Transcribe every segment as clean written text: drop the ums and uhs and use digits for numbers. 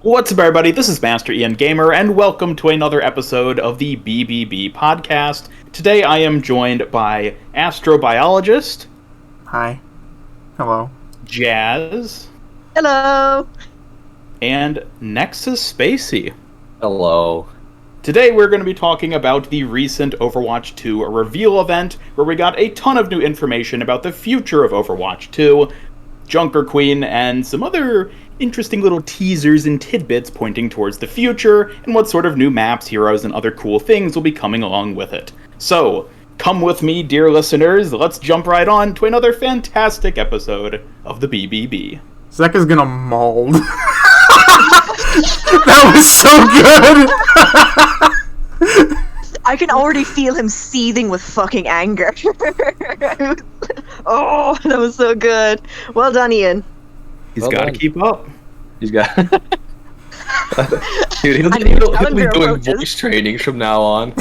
What's up, everybody? This is Master Ian Gamer, and welcome to another episode of the BBB podcast. Today I am joined by astrobiologist... Hi. Hello. Jazz... Hello! And Nexus Spacey. Hello. Today we're going to be talking about the recent Overwatch 2 reveal event, where we got a ton of new information about the future of Overwatch 2, Junker Queen, and some other interesting little teasers and tidbits pointing towards the future, and what sort of new maps, heroes, and other cool things will be coming along with it. So, come with me, dear listeners, let's jump right on to another fantastic episode of the BBB. Zach is gonna mold. That was so good! I can already feel him seething with fucking anger. Oh, that was so good. Well done, Ian. He's got to keep up. He's got... Dude, he'll be doing voice trainings from now on.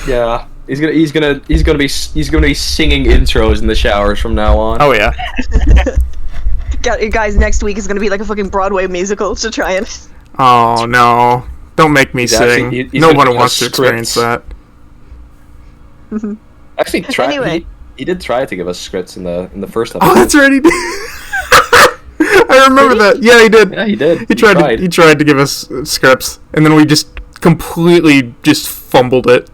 Yeah. He's gonna be singing intros in the showers from now on. Oh yeah. Guys, next week is gonna be like a fucking Broadway musical to try and... Oh no. Don't make me sing. He's no one wants to experience that. Actually, Anyway. he did try to give us scripts in the first episode. Oh, that's right, he did. I remember that. Yeah, he did. Yeah, he did. He tried to give us scripts, and then we just completely fumbled it.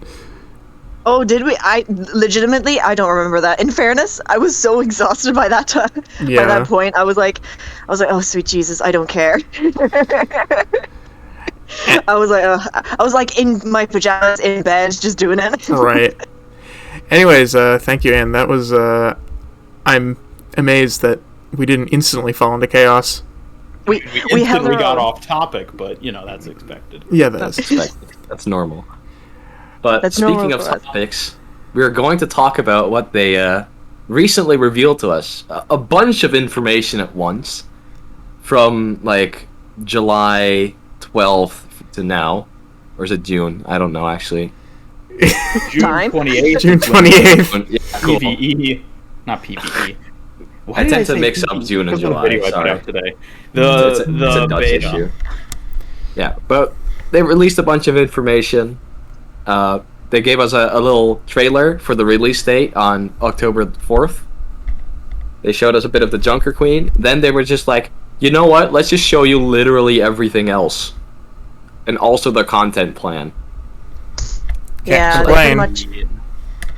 Oh, did we? I don't remember that. In fairness, I was so exhausted by that time. Yeah. By that point, I was like, oh sweet Jesus, I don't care. I was like in my pajamas in bed, just doing it. Right. Anyways, thank you, Anne. That was, I'm amazed that we didn't instantly fall into chaos. We got off topic, but, that's expected. Yeah, that's expected. That's normal. But That's speaking of topics, we're going to talk about what they recently revealed to us. A bunch of information at once. From, July 12th to now. Or is it June? I don't know, actually. June 28th. June 28th. Yeah, cool. PvE. Not PvE. I tend to mix up June and July. Video sorry. I put out today. It's a Dutch beta. issue. Yeah, but they released a bunch of information. They gave us a little trailer for the release date on October 4th. They showed us a bit of the Junker Queen. Then they were just like, you know what? Let's just show you literally everything else. And also the content plan. Yeah, Explain. pretty much.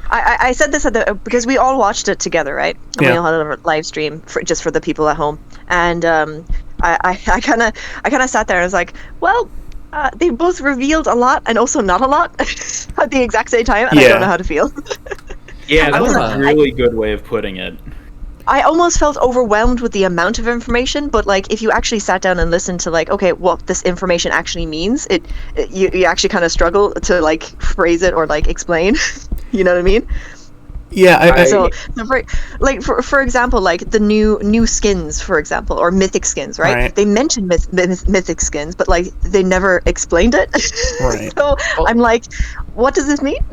I said this because we all watched it together, right? And Yeah. we all had a live stream just for the people at home, and I kind of sat there and was like, well, they both revealed a lot and also not a lot at the exact same time, and I don't know how to feel. Yeah, that was a really good way of putting it. I almost felt overwhelmed with the amount of information, but if you actually sat down and listened to okay, what this information actually means, you actually kind of struggle to phrase it or explain. You know what I mean? Yeah, So for example, the new skins, for example, or mythic skins, right? They mentioned mythic skins, but they never explained it. Right. So I'm like, what does this mean?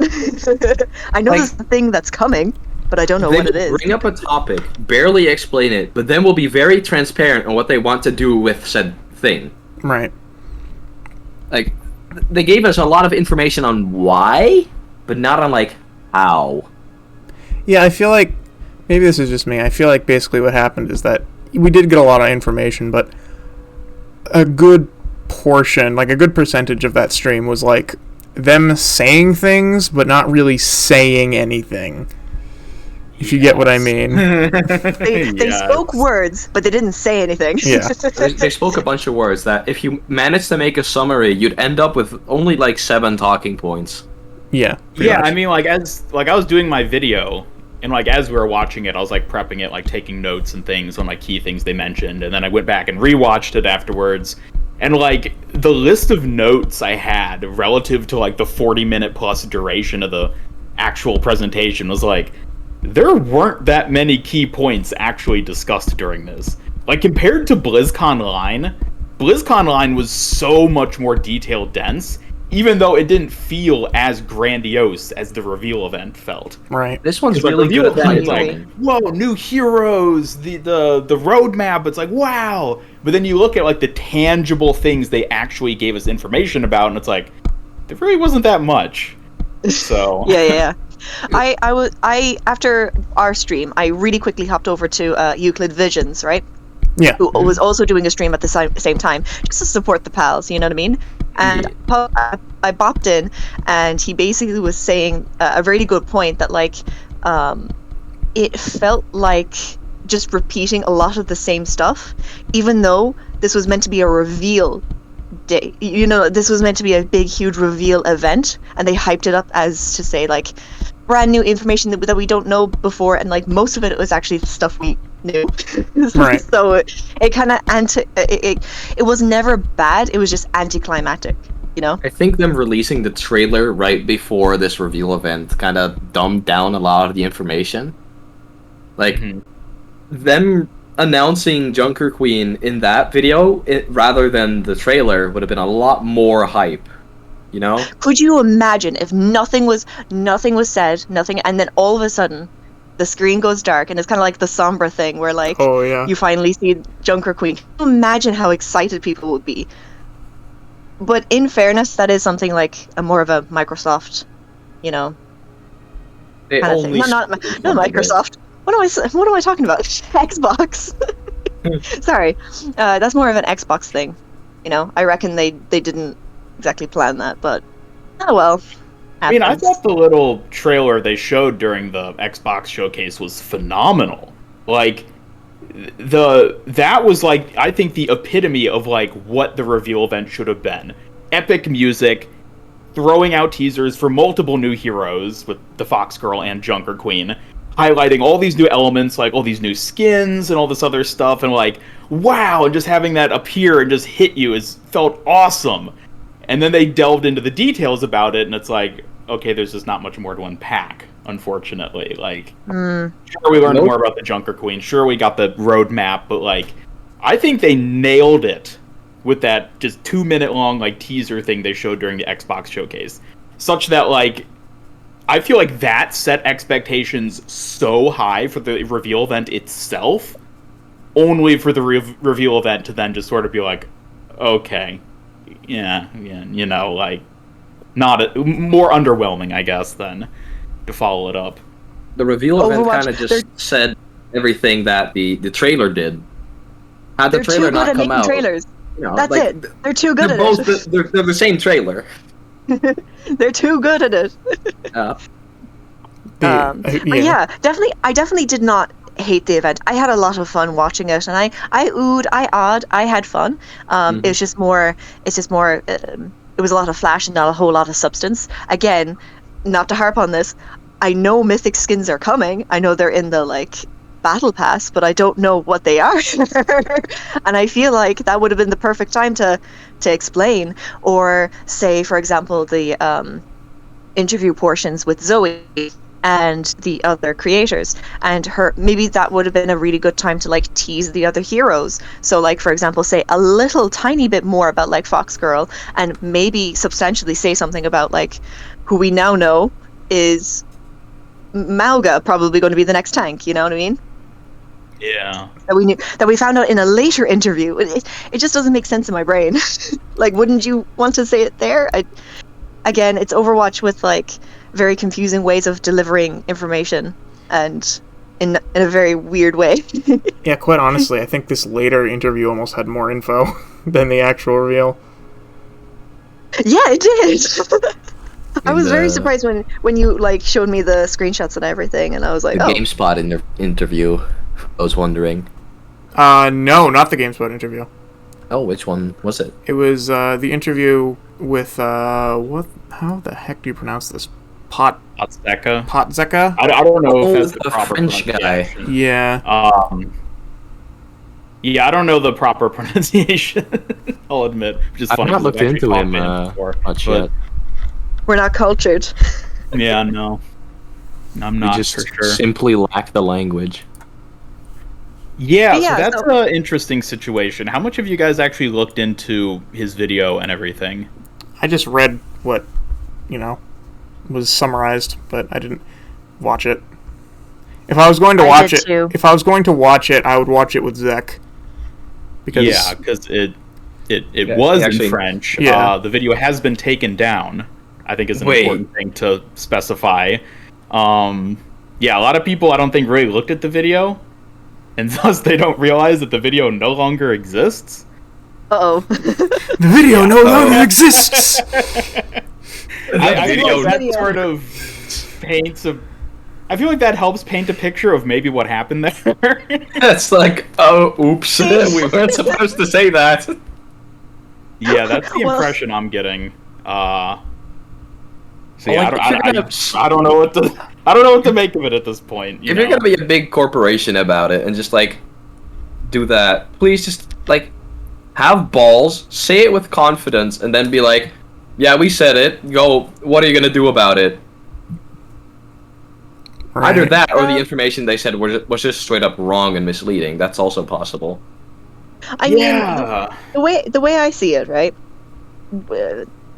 I know this is the thing that's coming, but I don't know what it is. Bring up a topic, barely explain it, but then we'll be very transparent on what they want to do with said thing. Right. They gave us a lot of information on why, but not on how. Yeah, I feel like, maybe this is just me, I feel like basically what happened is that we did get a lot of information, but a good portion, a good percentage of that stream was them saying things, but not really saying anything. If you get what I mean. They spoke words, but they didn't say anything. Yeah. They spoke a bunch of words that if you managed to make a summary, you'd end up with only 7 talking points. Yeah. Yeah, much. I mean, as I was doing my video, and as we were watching it, I was prepping it, taking notes and things on key things they mentioned, and then I went back and rewatched it afterwards, and the list of notes I had relative to the 40-minute plus duration of the actual presentation was there weren't that many key points actually discussed during this. Compared to BlizzCon Line was so much more detail dense. even though it didn't feel as grandiose as the reveal event felt. Right. This one's It's like really reveal good. event, I it's like, agree. whoa, new heroes, the roadmap, it's like, wow. But then you look at like the tangible things they actually gave us information about, and it's like, there really wasn't that much. So Yeah. I after our stream, I really quickly hopped over to Euclid Visions, right? Yeah. Who was also doing a stream at the same time, just to support the pals, you know what I mean? And I bopped in, and he basically was saying a really good point that, like, it felt like just repeating a lot of the same stuff, even though this was meant to be a reveal day. You know, this was meant to be a big, huge reveal event, and they hyped it up as to say, like, brand new information that we don't know before, and, like, most of it was actually stuff we knew. Right. So it kind of it was never bad, it was just anticlimactic, you know? I think them releasing the trailer right before this reveal event kind of dumbed down a lot of the information. Like, them announcing Junker Queen in that video rather than the trailer would have been a lot more hype, you know? Could you imagine if nothing was said, and then all of a sudden the screen goes dark, and it's kind of like the Sombra thing where, like, Oh, yeah. you finally see Junker Queen. Can you imagine how excited people would be? But in fairness, that is something like a more of a Microsoft, you know, They kind of thing. Not Microsoft. What am I talking about? Xbox. Sorry, that's more of an Xbox thing. You know, I reckon they didn't exactly plan that, but oh well. I mean, I Happens. thought the little trailer they showed during the Xbox showcase was phenomenal. Like, that was, like, I think the epitome of, like, what the reveal event should have been. Epic music, throwing out teasers for multiple new heroes with the Fox Girl and Junker Queen, highlighting all these new elements, like all these new skins and all this other stuff, and like, wow, and just having that appear and just hit you felt awesome. And then they delved into the details about it, and it's like, okay, there's just not much more to unpack, unfortunately. Like, sure, we learned more about the Junker Queen, sure, we got the roadmap, but, like, I think they nailed it with that just 2-minute long, like, teaser thing they showed during the Xbox showcase. Such that, like, I feel like that set expectations so high for the reveal event itself, only for the reveal event to then just sort of be like, okay, yeah, you know, like, more underwhelming, I guess, than to follow it up. The reveal event Overwatch, kind of just said everything that the trailer did. Had the They're trailer too good not at come making out, trailers. you know, That's like, it. They're too good They're at both it. they're the same trailer. They're too good at it. Yeah. But yeah, I definitely did not hate the event. I had a lot of fun watching it, and I oohed, I awed, I had fun. It was just more. It was a lot of flash and not a whole lot of substance. Again, not to harp on this, I know mythic skins are coming. I know they're in the, like, battle pass, but I don't know what they are. And I feel like that would have been the perfect time to explain, or say, for example, the interview portions with Zoe and the other creators, and maybe that would have been a really good time to, like, tease the other heroes. So, like, for example, say a little tiny bit more about, like, Fox Girl, and maybe substantially say something about, like, who we now know is Mauga, probably going to be the next tank, you know what I mean? Yeah. That we found out in a later interview. It just doesn't make sense in my brain. Like, wouldn't you want to say it there? Again, it's Overwatch with, like, very confusing ways of delivering information, and in a very weird way. Yeah, quite honestly, I think this later interview almost had more info than the actual reveal. Yeah, it did. I was very surprised when you, like, showed me the screenshots and everything, and I was like, The oh. GameSpot interview. I was wondering. No, not the GameSpot interview. Oh, which one was it? It was the interview with what? How the heck do you pronounce this? Potzeka. Potzeka? I don't know if that's the the proper French guy. pronunciation. Yeah. Yeah, I don't know the proper pronunciation. I'll admit, which is I've funny. not 'cause looked I've actually into him talked to before, much but- yet. We're not cultured. Yeah, no, I'm We not just for sure. simply lack the language. Yeah, But yeah, so that's so- an interesting situation. How much have you guys actually looked into his video and everything? I just read what, was summarized, but I didn't watch it. If I was going to watch it, I would watch it with Zek. Because because it was actually, in French. Yeah. The video has been taken down, I think is an important thing to specify. A lot of people I don't think really looked at the video, and thus they don't realize that the video no longer exists. Uh-oh. The video no longer exists! I feel like that sort of paints a... I feel like that helps paint a picture of maybe what happened there. It's like, oh, oops, we weren't supposed to say that. Yeah, that's the impression I'm getting. I don't know what to make of it at this point. If you're gonna be a big corporation about it and just like do that, please just like have balls, say it with confidence, and then be like, "Yeah, we said it. Go. What are you gonna do about it?" Right. Either that or the information they said was just straight up wrong and misleading. That's also possible. I mean, the way I see it, right?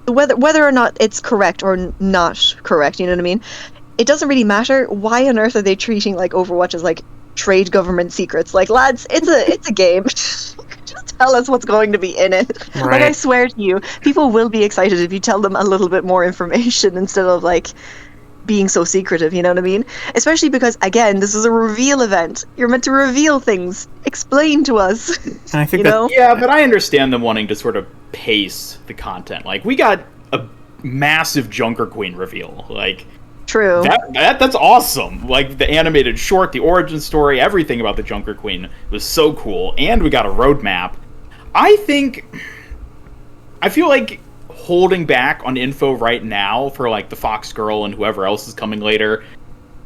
Whether or not it's correct or not correct, you know what I mean? It doesn't really matter. Why on earth are they treating like Overwatch as like trade government secrets? Like, lads, it's a game. Just tell us what's going to be in it. Right. Like, I swear to you, people will be excited if you tell them a little bit more information instead of like being so secretive, you know what I mean? Especially because, again, this is a reveal event. You're meant to reveal things. Explain to us. And I think Yeah, but I understand them wanting to sort of pace the content. Like, we got a massive Junker Queen reveal. Like, True. That's awesome. Like, the animated short, the origin story, everything about the Junker Queen was so cool. And we got a roadmap. I feel like holding back on info right now for like the Fox Girl and whoever else is coming later,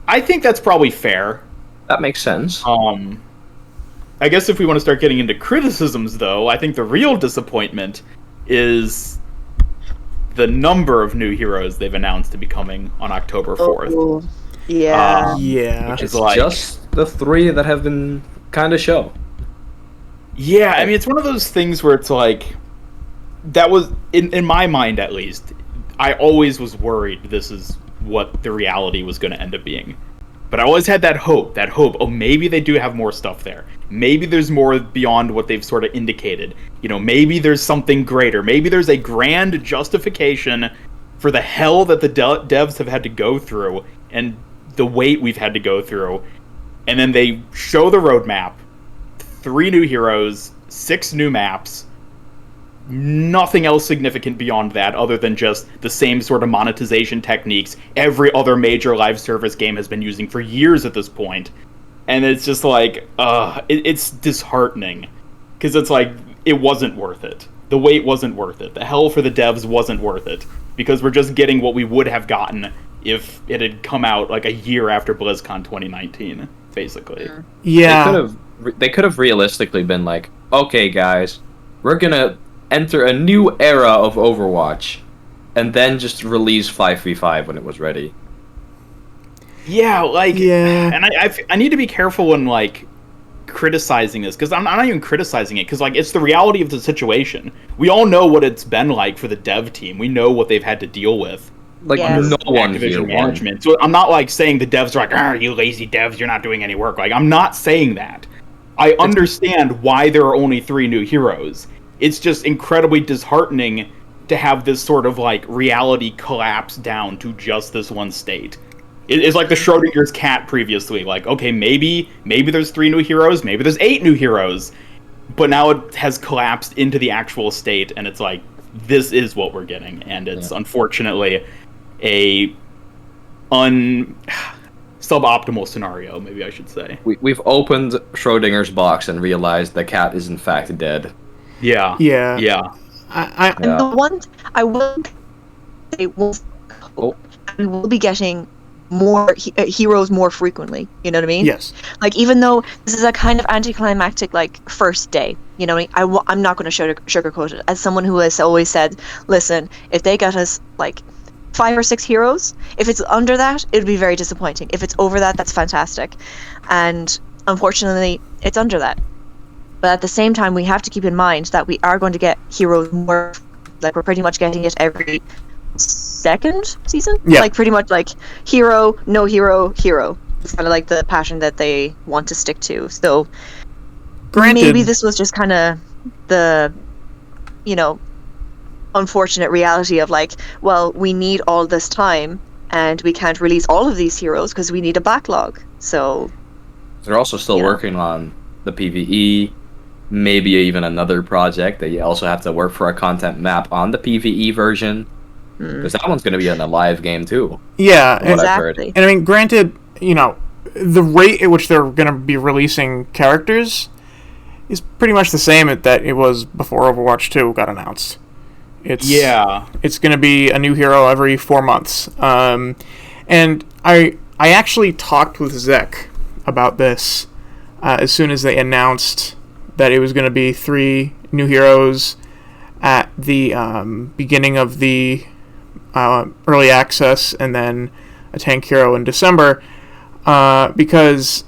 I think that's probably fair. That makes sense. I guess if we want to start getting into criticisms, though, I think the real disappointment is the number of new heroes they've announced to be coming on October 4th. Oh, yeah. Yeah. Which is It's like, just the 3 that have been kind of show. yeah, I mean, it's one of those things where it's like, that was, in my mind at least, I always was worried this is what the reality was going to end up being. But I always had that hope, oh, maybe they do have more stuff there. Maybe there's more beyond what they've sort of indicated. Maybe there's something greater. Maybe there's a grand justification for the hell that the devs have had to go through and the wait we've had to go through. And then they show the roadmap, 3 new heroes, 6 new maps, nothing else significant beyond that other than just the same sort of monetization techniques every other major live service game has been using for years at this point. And it's just like, it's disheartening. Because it's like, it wasn't worth it. The wait wasn't worth it. The hell for the devs wasn't worth it. Because we're just getting what we would have gotten if it had come out like a year after BlizzCon 2019, basically. Yeah. They could have realistically been like, okay, guys, we're gonna enter a new era of Overwatch, and then just release 5v5 when it was ready. Yeah, like, yeah. And I need to be careful when, like, criticizing this, because I'm not even criticizing it, because, like, it's the reality of the situation. We all know what it's been like for the dev team. We know what they've had to deal with. Like, Yes. no one here Activision won. management. So I'm not, like, saying the devs are like, you lazy devs, you're not doing any work. Like, I'm not saying that. I understand why there are only 3 new heroes. It's just incredibly disheartening to have this sort of, like, reality collapse down to just this one state. It's like the Schrodinger's cat previously. Like, okay, maybe there's 3 new heroes, maybe there's 8 new heroes, but now it has collapsed into the actual state, and it's like, this is what we're getting, and it's unfortunately a suboptimal scenario, maybe I should say. We've opened Schrodinger's box and realized the cat is in fact dead. Yeah. Yeah. Yeah. And the one I will say we will be getting more heroes more frequently. You know what I mean? Yes. Like, even though this is a kind of anticlimactic, like, first day, you know, I'm not going to sugarcoat it. As someone who has always said, listen, if they get us like 5 or 6 heroes, if it's under that, it would be very disappointing. If it's over that, that's fantastic. And unfortunately, it's under that. But at the same time, we have to keep in mind that we are going to get heroes more, like, we're pretty much getting it every second season. Yeah. Like pretty much like hero, no hero, hero. It's kind of like the pattern that they want to stick to. So Granted, maybe this was just kind of the, you know, unfortunate reality of like, well, we need all this time and we can't release all of these heroes because we need a backlog. So They're also still Yeah. working on the PvE, maybe even another project that you also have to work for a content map on the PvE version. Because that one's going to be in a live game too. yeah, What I've heard. exactly. and I mean, granted, you know, the rate at which they're going to be releasing characters is pretty much the same that it was before Overwatch 2 got announced. It's going to be a new hero every 4 months. And I actually talked with Zek about this as soon as they announced that it was going to be 3 new heroes at the beginning of the early access, and then a tank hero in December, because,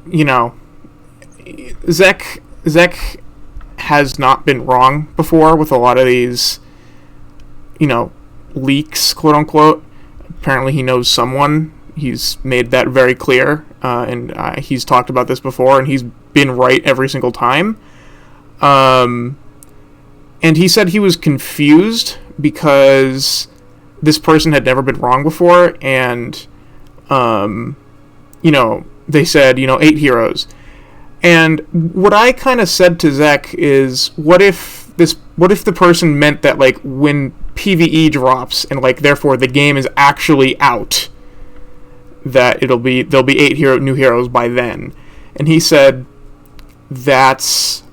you know, Zek has not been wrong before with a lot of these, you know, leaks, quote unquote. Apparently he knows someone. He's made that very clear, and he's talked about this before, and he's been right every single time. And he said he was confused because this person had never been wrong before, and, you know, they said, you know, 8 heroes. And what I kind of said to Zek is, what if the person meant that, like, when PvE drops and, like, therefore the game is actually out, that there'll be 8 new heroes by then? And he said that's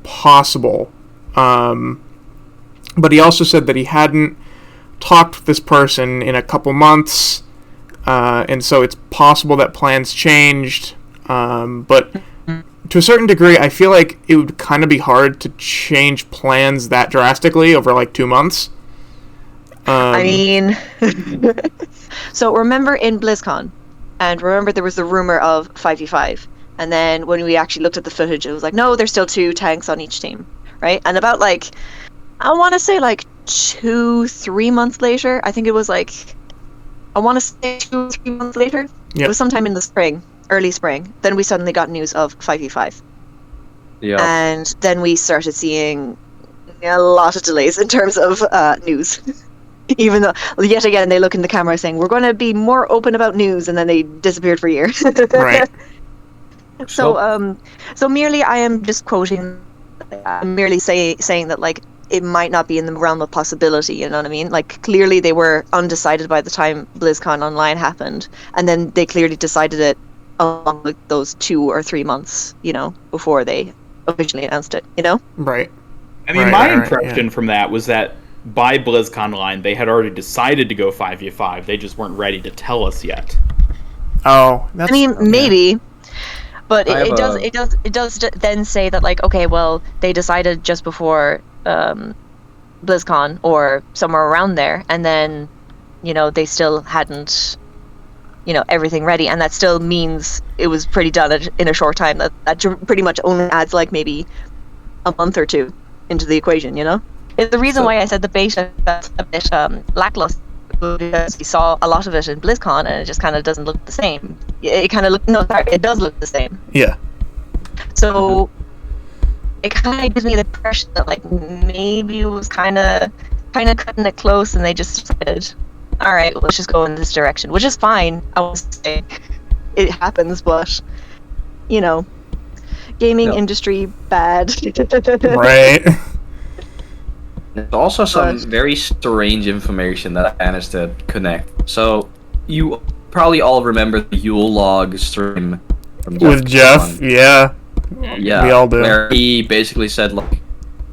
possible. But he also said that he hadn't talked with this person in a couple months, and so it's possible that plans changed. But to a certain degree, I feel like it would kind of be hard to change plans that drastically over like 2 months. I mean, so remember in BlizzCon, and remember there was the rumor of 5v5, and then when we actually looked at the footage, it was like, no, there's still 2 tanks on each team, right? And about like, I want to say like 2-3 months later, I think it was like, I want to say 2 or 3 months later, Yep. It was sometime in the spring, early spring, then we suddenly got news of 5v5. Yeah. And then we started seeing a lot of delays in terms of news. Even though, yet again, they look in the camera saying, we're going to be more open about news, and then they disappeared for a year. Right. So merely, I am just quoting, I'm merely saying that, like, it might not be in the realm of possibility, you know what I mean? Like, clearly they were undecided by the time BlizzCon Online happened, and then they clearly decided it along with those 2 or 3 months, you know, before they officially announced it, you know? Right. I mean, Right, my right, right, impression from that was that by BlizzCon Line, they had already decided to go 5v5. They just weren't ready to tell us yet. Oh, that's... I mean, maybe, but I have it does then say that, like, okay, well, they decided just before BlizzCon or somewhere around there, and then, you know, they still hadn't, you know, everything ready, and that still means it was pretty done in a short time. That pretty much only adds like maybe a month or 2 into the equation, you know? It's the reason why I said the beta is a bit lackluster, because we saw a lot of it in BlizzCon, and it just kind of doesn't look the same. It kind of it does look the same. Yeah. So it kind of gives me the impression that, like, maybe it was kind of cutting it close, and they just decided, all right, let's just go in this direction, which is fine. I will say it happens, but, you know, gaming industry bad. Right. There's also some very strange information that I managed to connect. So, you probably all remember the Yule log stream from With Jeff, on. yeah. Yeah, We all do. where he basically said, like,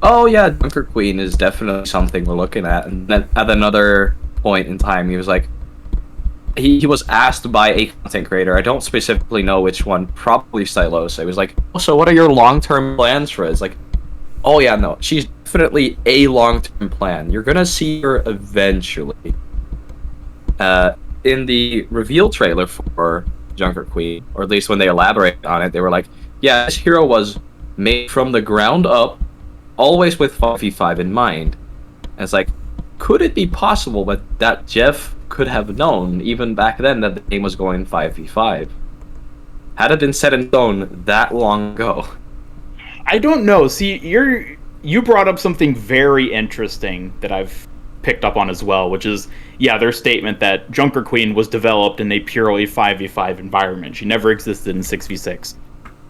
oh yeah, Junker Queen is definitely something we're looking at. And then at another point in time, he was like, he was asked by a content creator, I don't specifically know which one, probably Stylosa. He was like, oh, so what are your long-term plans for it? It's like, oh yeah, no, she's definitely a long-term plan. You're gonna see her eventually. In the reveal trailer for Junker Queen, or at least when they elaborate on it, they were like, yeah, this hero was made from the ground up, always with 5v5 in mind. And it's like, could it be possible that Jeff could have known even back then that the game was going 5v5? Had it been set in stone that long ago? I don't know. See, you brought up something very interesting that I've picked up on as well, which is, their statement that Junker Queen was developed in a purely 5v5 environment. She never existed in 6v6.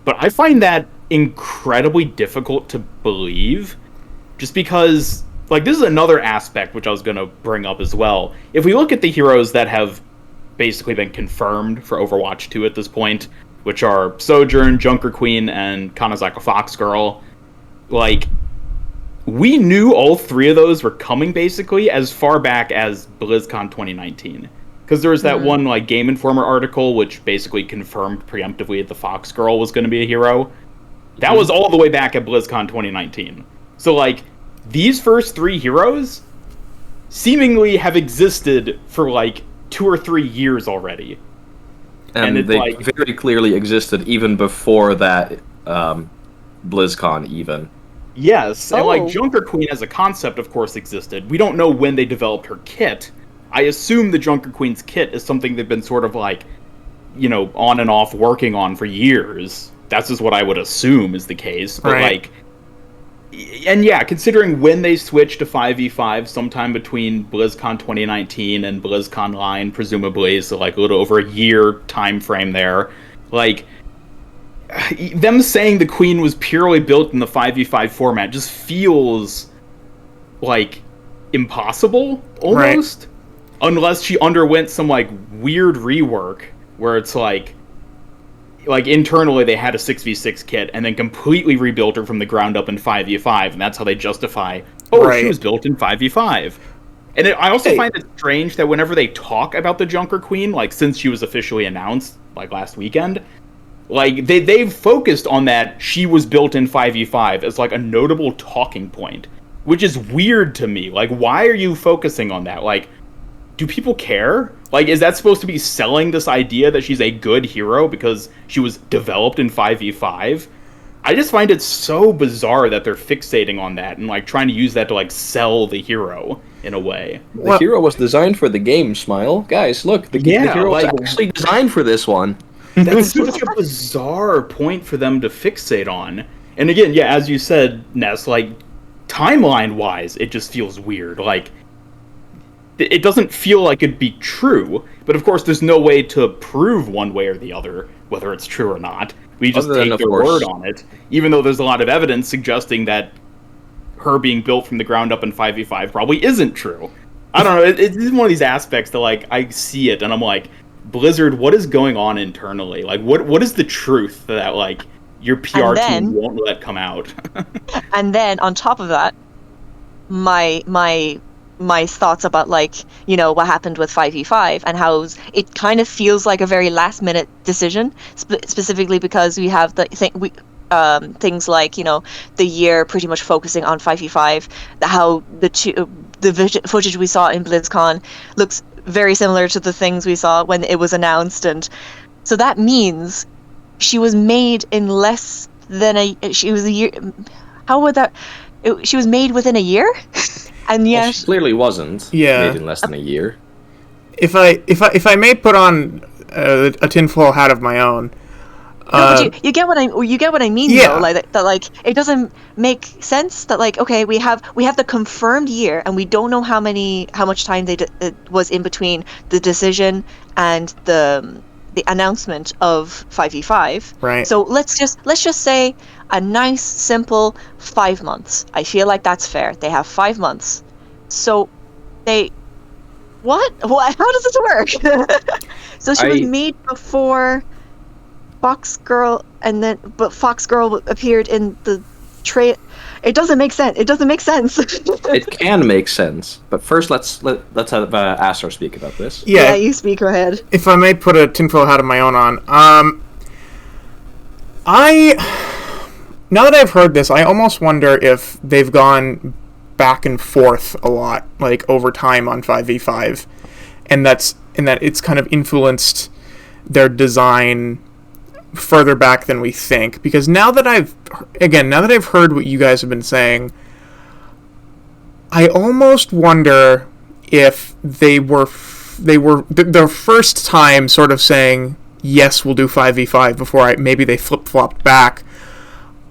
But I find that incredibly difficult to believe, just because, like, this is another aspect which I was going to bring up as well. If we look at the heroes that have basically been confirmed for Overwatch 2 at this point, which are Sojourn, Junker Queen, and Kanazaka Foxgirl, like, we knew all three of those were coming basically as far back as BlizzCon 2019. Because there was that one like Game Informer article which basically confirmed preemptively that the Foxgirl was going to be a hero. That was all the way back at BlizzCon 2019. So like, these first three heroes seemingly have existed for like 2 or 3 years already. And it's they like, very clearly existed even before that BlizzCon even. yes, and like Oh. Junker Queen as a concept, of course, existed. We don't know when they developed her kit. I assume the Junker Queen's kit is something they've been sort of like, on and off working on for years. That's just what I would assume is the case. But Right. considering when they switched to 5v5, sometime between BlizzCon 2019 and BlizzCon Line, presumably, so like a little over a year time frame there, like, them saying the Queen was purely built in the 5v5 format just feels like impossible, almost. Right. Unless she underwent some like weird rework where it's like internally they had a 6v6 kit and then completely rebuilt her from the ground up in 5v5, and that's how they justify, she was built in 5v5. And I also find it strange that whenever they talk about the Junker Queen, like since she was officially announced like last weekend, like they've focused on that she was built in 5v5 as like a notable talking point, which is weird to me. Like, why are you focusing on that? Like, do people care? Like, is that supposed to be selling this idea that she's a good hero because she was developed in 5v5? I just find it so bizarre that they're fixating on that and like trying to use that to like sell the hero in a way. The hero was designed for the game, Smile. Guys, look, the hero was actually designed for this one. That's such a bizarre point for them to fixate on. And again, as you said, Ness, like, timeline-wise, it just feels weird. Like, it doesn't feel like it'd be true, but of course there's no way to prove one way or the other whether it's true or not. We just take their word on it, even though there's a lot of evidence suggesting that her being built from the ground up in 5v5 probably isn't true. I don't know, it's one of these aspects that, like, I see it and I'm like, Blizzard, what is going on internally? Like, what is the truth that, like, your PR team won't let come out? And then, on top of that, my thoughts about, like, what happened with 5v5 and how it kind of feels like a very last-minute decision, specifically because we have things like, the year pretty much focusing on 5v5, how the footage we saw in BlizzCon looks very similar to the things we saw when it was announced, and so that means she was made in less than she was made within a year. And well, she clearly wasn't made in less than a year. If I may put on a tinfoil hat of my own. But you get what I mean, though, like that, like, it doesn't make sense that, like, okay, we have the confirmed year and we don't know how much time it was in between the decision and the announcement of 5v5. Right. So let's just say a nice simple 5 months. I feel like that's fair. They have 5 months. So what? How does this work? So she was made before Foxgirl, but Foxgirl appeared in the trailer. It doesn't make sense. It can make sense, but first let's have Astor speak about this. Yeah, you speak. Go ahead. If I may put a tinfoil hat of my own on, now that I've heard this, I almost wonder if they've gone back and forth a lot, like, over time on 5v5, and that it's kind of influenced their design further back than we think. Because now that I've heard what you guys have been saying, I almost wonder if they were their first time sort of saying yes, we'll do 5v5 before maybe they flip-flopped back.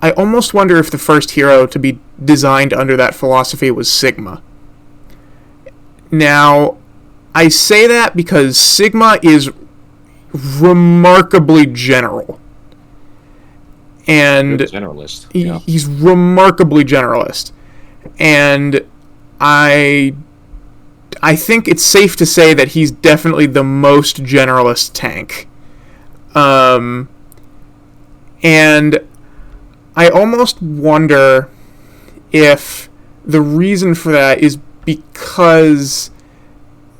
I almost wonder if the first hero to be designed under that philosophy was Sigma. Now, I say that because Sigma is remarkably general. And generalist. Yeah. He's remarkably generalist. And I think it's safe to say that he's definitely the most generalist tank. And I almost wonder if the reason for that is because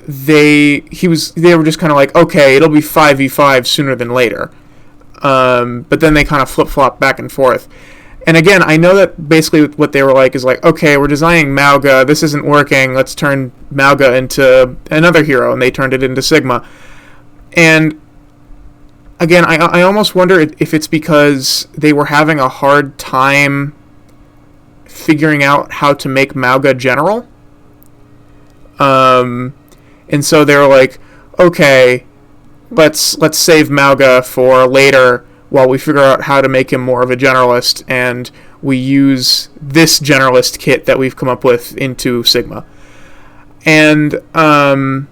they were just kind of like, okay, it'll be 5v5 sooner than later. But then they kind of flip-flop back and forth. And again, I know that basically what they were like is like, okay, we're designing Mauga, this isn't working, let's turn Mauga into another hero, and they turned it into Sigma. And again, I almost wonder if it's because they were having a hard time figuring out how to make Mauga general. And so they were like, okay, let's save Mauga for later while we figure out how to make him more of a generalist, and we use this generalist kit that we've come up with into Sigma. And I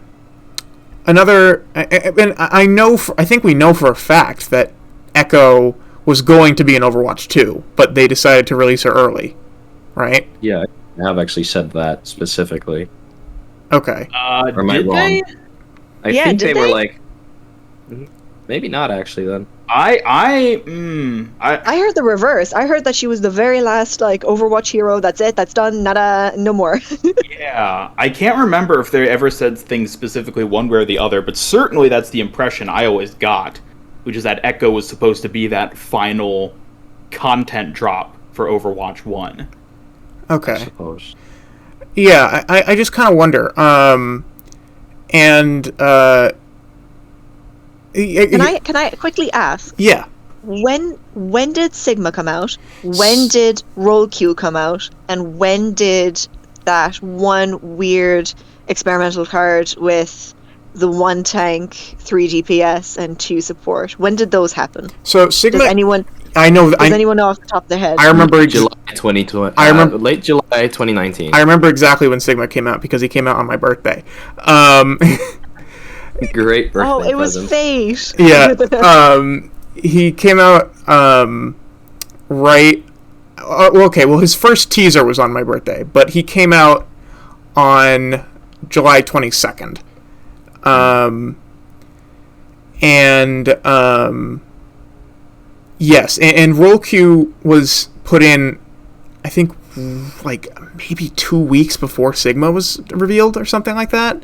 think we know for a fact that Echo was going to be in Overwatch 2, but they decided to release her early, right? Yeah, I have actually said that specifically. Okay. Or am I wrong? they? I Yeah, think did they were they? like, maybe not actually. Then I heard the reverse. I heard that she was the very last like Overwatch hero. That's it. That's done. Nada. No more. Yeah, I can't remember if they ever said things specifically one way or the other, but certainly that's the impression I always got, which is that Echo was supposed to be that final content drop for Overwatch 1. I Okay. suppose. Yeah, I just kind of wonder. Can I quickly ask? Yeah. When did Sigma come out? When did Roll Q come out? And when did that one weird experimental card with the 1 tank, 3 DPS, and 2 support? When did those happen? So Sigma, Does anyone know off the top of their head? I remember July 2020. I remember- late July 2019. I remember exactly when Sigma came out because he came out on my birthday. Great birthday Oh, it was present. fate. Yeah. He came out right. Well, his first teaser was on my birthday, but he came out on July 22nd. Yes, and Roll Q was put in, I think, like maybe 2 weeks before Sigma was revealed or something like that.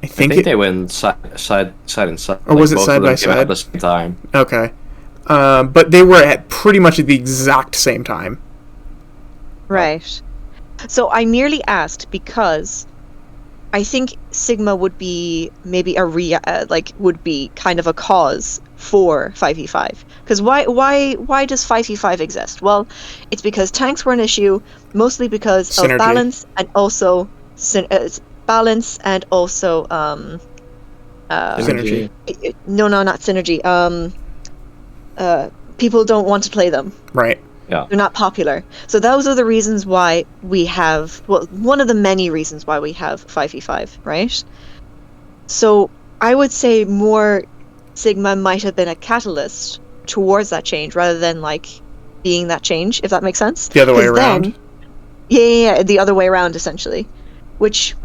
I I think think they went side and side. Or was it both side of them by came out side? at the same time. Okay. But they were at pretty much at the exact same time. Right. So I merely asked because I think Sigma would be maybe would be kind of a cause for 5v5. Because why does 5v5 exist? Well, it's because tanks were an issue, mostly because Synergy. of balance and also balance and also Synergy. no, not synergy. People don't want to play them. Right. Yeah. They're not popular. So those are the reasons why we have, well, one of the many reasons why we have 5v5, right? So I would say more Sigma might have been a catalyst towards that change rather than like being that change, if that makes sense. The other way 'Cause around. then- yeah, the other way around essentially. Which,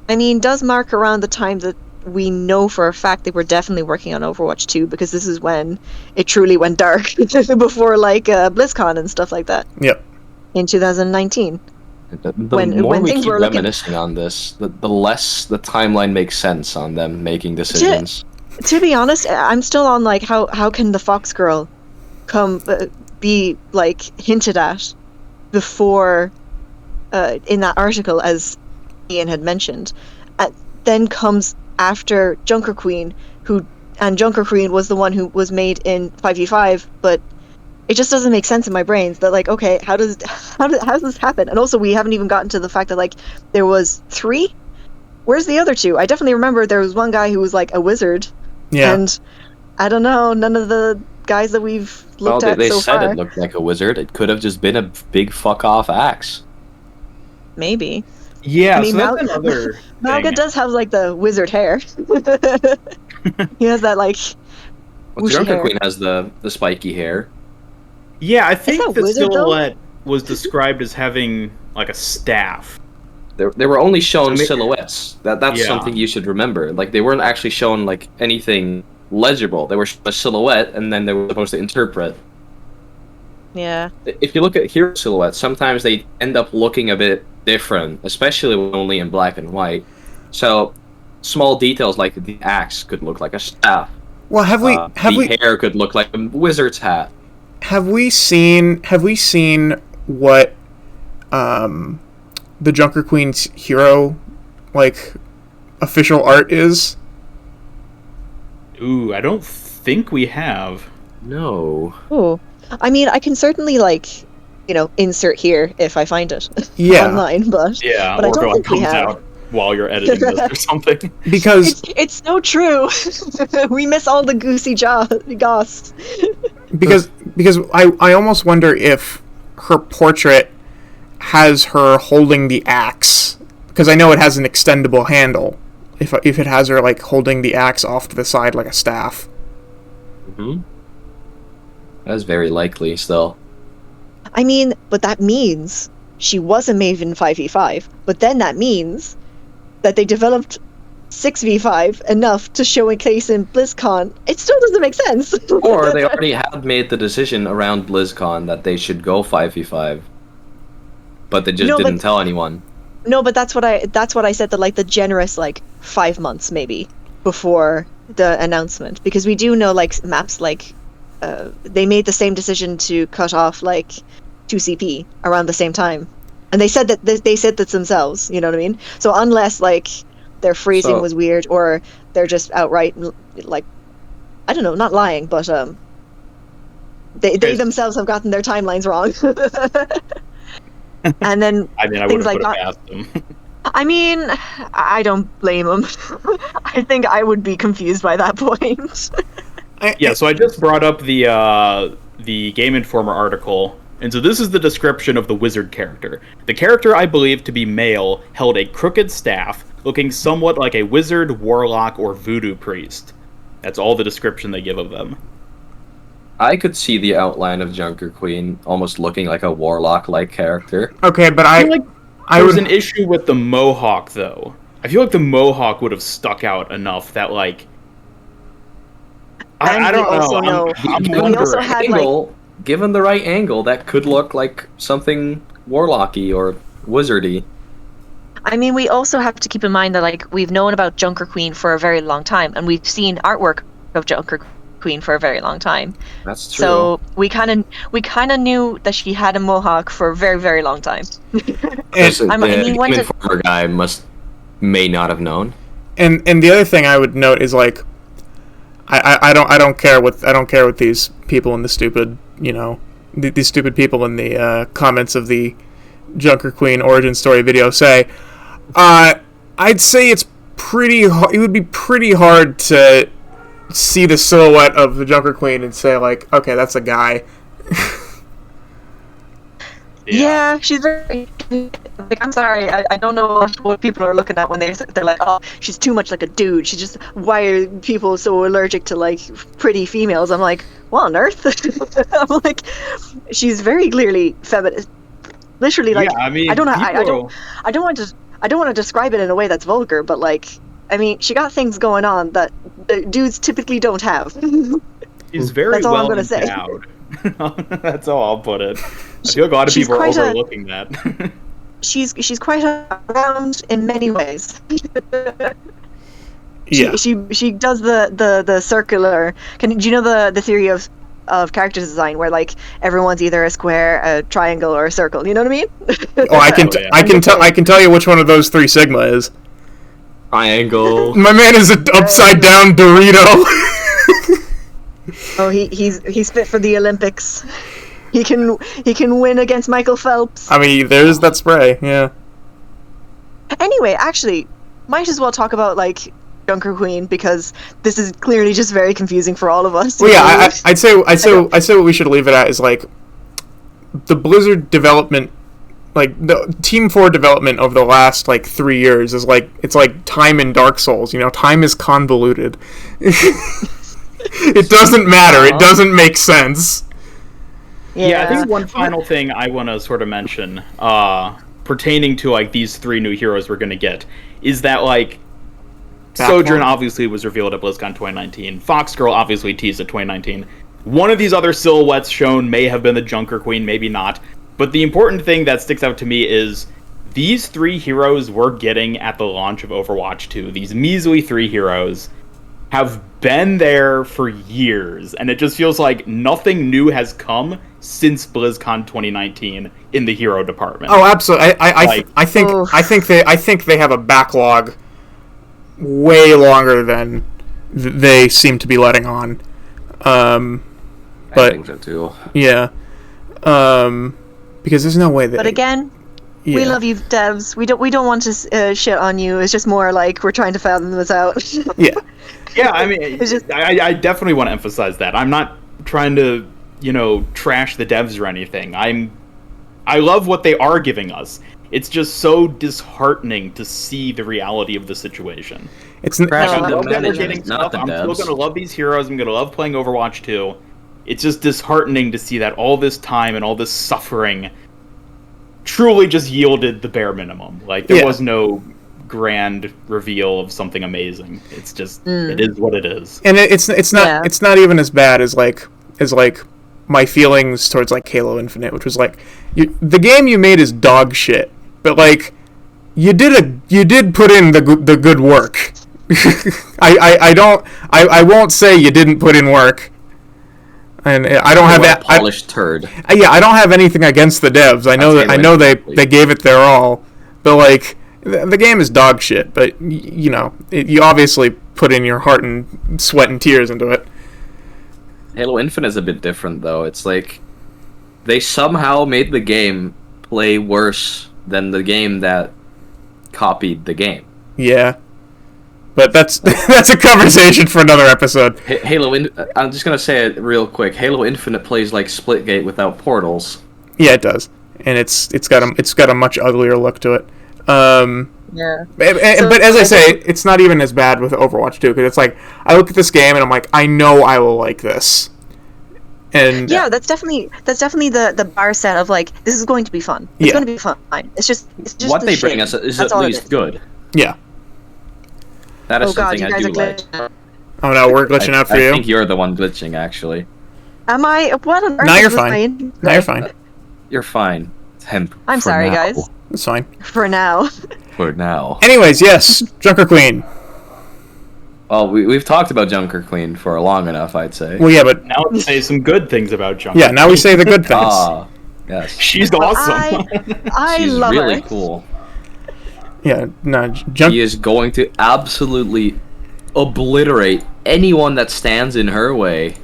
I mean, does mark around the time that we know for a fact they were definitely working on Overwatch 2, because this is when it truly went dark before like BlizzCon and stuff like that Yep. in 2019. The When more we things keep were looking- reminiscing on this, the less the timeline makes sense on them making decisions. To be honest, I'm still on like how can the Fox girl come be like hinted at before in that article, as Ian had mentioned, then comes after Junker Queen, and Junker Queen was the one who was made in 5v5, but it just doesn't make sense in my brain that like, okay, how does this happen? And also we haven't even gotten to the fact that like there was 3. Where's the other 2? I definitely remember there was one guy who was like a wizard. Yeah. And I don't know, none of the guys that we've looked at they so said far. it looked like a wizard. It could have just been a big fuck off axe. Maybe. Yeah, I mean, so that's another Malga thing. does have like the wizard hair. He has that like Well, whooshy Junker hair. Queen has the spiky hair. Yeah, I think that the wizard, though? silhouette was described as having like a staff. They were only shown So silhouettes. That's Yeah. something you should remember. Like they weren't actually shown like anything legible. They were a silhouette, and then they were supposed to interpret. Yeah. If you look at hero silhouettes, sometimes they end up looking a bit different, especially when only in black and white. So small details like the axe could look like a staff. Well, have we hair could look like a wizard's hat. have we seen what the Junker Queen's hero like official art is? Ooh, I don't think we have. No. Oh. I mean, I can certainly like, insert here if I find it Yeah. online, but Yeah, But I or don't if it think we comes have. out while you're editing this or something. Because it's so true. We miss all the goosey goss. because I almost wonder if her portrait has her holding the axe, because I know it has an extendable handle. If it has her like holding the axe off to the side like a staff. That's very likely still. I mean, but that means she was a Maven 5v5, but then that means that they developed 6v5 enough to show a case in BlizzCon. It still doesn't make sense. Or they already had made the decision around BlizzCon that they should go 5v5. But they just No, didn't but- tell anyone. No, but that's what I said, that like the generous like 5 months maybe before the announcement, because we do know like maps like they made the same decision to cut off like 2CP around the same time, and they said that themselves. You know what I mean? So unless like their phrasing So- was weird, or they're just outright like, I don't know, not lying, but they Guys- themselves have gotten their timelines wrong. And then I mean, I things would have like put it that. past them. I mean, I don't blame him. I think I would be confused by that point. Yeah, so I just brought up the Game Informer article, and so this is the description of the wizard character. The character, I believe to be male, held a crooked staff, looking somewhat like a wizard, warlock, or voodoo priest. That's all the description they give of them. I could see the outline of Junker Queen almost looking like a warlock-like character. Okay, but I feel like I there was would an issue with the mohawk, though. I feel like the mohawk would have stuck out enough that, like... And I don't we also know. know- I'm we wondering. also had, Given the right angle, that could look like something warlocky or wizardy. I mean, we also have to keep in mind that like we've known about Junker Queen for a very long time, and we've seen artwork of Junker Queen for a very long time. That's true. So we kind of knew that she had a mohawk for a very, very long time. Because and, I mean, the when Game did- Informer guy may not have known. and the other thing I would note is like I don't care what these people in the stupid these stupid people in the comments of the Junker Queen origin story video say. I'd say it would be pretty hard to see the silhouette of the Junker Queen and say like, okay, that's a guy. Yeah, she's very. Like, I'm sorry, I don't know what people are looking at when they're like, oh, she's too much like a dude. Why are people so allergic to like pretty females? I'm like, what on earth? I'm like, she's very clearly feminine. Literally, like, Yeah, I mean, I don't know. people- I don't want to describe it in a way that's vulgar, but like, I mean, she got things going on that dudes typically don't have. She's very That's all I'm well gonna say. endowed. That's all I'll put it. I feel like a lot of She's people are quite a- overlooking that. She's quite around in many ways. Yeah. She does the circular. Do you know the theory of character design where like everyone's either a square, a triangle, or a circle? You know what I mean? Oh, I can Yeah. I can tell you which one of those 3 sigma is. Triangle. My man is an upside down Dorito. Oh, he's fit for the Olympics. He can win against Michael Phelps. I mean, there's that spray. Yeah. Anyway, actually, might as well talk about like Junker Queen because this is clearly just very confusing for all of us. Well, yeah, I'd say what we should leave it at is like the Blizzard development, like the Team 4 development over the last like 3 years is like it's like time in Dark Souls. You know, time is convoluted. It doesn't matter. It doesn't make sense. Yeah, I think one final thing I want to sort of mention, pertaining to like these 3 new heroes we're going to get, is that like Sojourn obviously was revealed at BlizzCon 2019. Foxgirl obviously teased at 2019. One of these other silhouettes shown may have been the Junker Queen, maybe not. But the important thing that sticks out to me is these 3 heroes we're getting at the launch of Overwatch 2. These measly 3 heroes have been there for years, and it just feels like nothing new has come since BlizzCon 2019 in the hero department. Oh, absolutely. I think they have a backlog way longer than they seem to be letting on. I think so too. Yeah. Because there's no way that. But again, we love you, devs. We don't want to shit on you. It's just more like we're trying to fathom this out. Yeah. Yeah, I mean, I definitely want to emphasize that. I'm not trying to, trash the devs or anything. I love what they are giving us. It's just so disheartening to see the reality of the situation. It's I love that we're getting stuff. I'm still going to love these heroes. I'm going to love playing Overwatch 2. It's just disheartening to see that all this time and all this suffering truly just yielded the bare minimum. Like, there was no grand reveal of something amazing. It's just it is what it is. And it's not even as bad as like my feelings towards like Halo Infinite, which was like the game you made is dog shit, but like you did put in the good work. I won't say you didn't put in work. And I don't have that polished turd. I don't have anything against the devs. I know they gave it their all, but like the game is dog shit. But you obviously put in your heart and sweat and tears into it. Halo Infinite is a bit different though. It's like they somehow made the game play worse than the game that copied the game. Yeah. But that's a conversation for another episode. I'm just gonna say it real quick. Halo Infinite plays like Splitgate without portals. Yeah, it does, and it's got a much uglier look to it. Yeah. But as I say, it's not even as bad with Overwatch 2, because it's like I look at this game and I'm like, I know I will like this. And yeah, that's definitely the bar set of like this is going to be fun. It's going to be fun. It's just what they bring us is at least good. Yeah. That is something I do like. Oh no, we're glitching out for you. I think you're the one glitching, actually. Am I? What on earth? Now you're fine. Now you're fine. You're fine. I'm sorry, guys. It's fine. For now. For now. Anyways, yes, Junker Queen. Well, we've talked about Junker Queen for long enough, I'd say. Well, yeah, but now let's say some good things about Junker. Yeah, now we say the good things. Ah, yes. She's awesome. I love her. She's really cool. Yeah, no, She is going to absolutely obliterate anyone that stands in her way.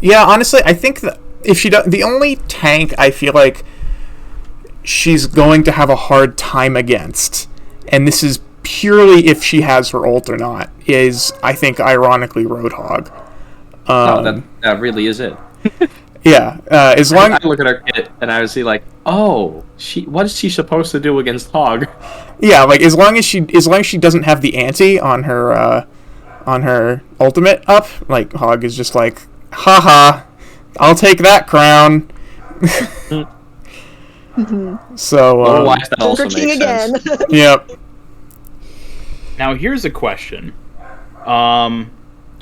Yeah, honestly, I think that if she does, the only tank I feel like she's going to have a hard time against, and this is purely if she has her ult or not, is I think ironically Roadhog. That really is it. Yeah, as long I look at her kit and I would see like, oh, what is she supposed to do against Hog? Yeah, like as long as she doesn't have the ante on her ultimate up, like Hog is just like, haha, I'll take that crown. So otherwise that also Junker King makes again. sense. Yep. Now here's a question.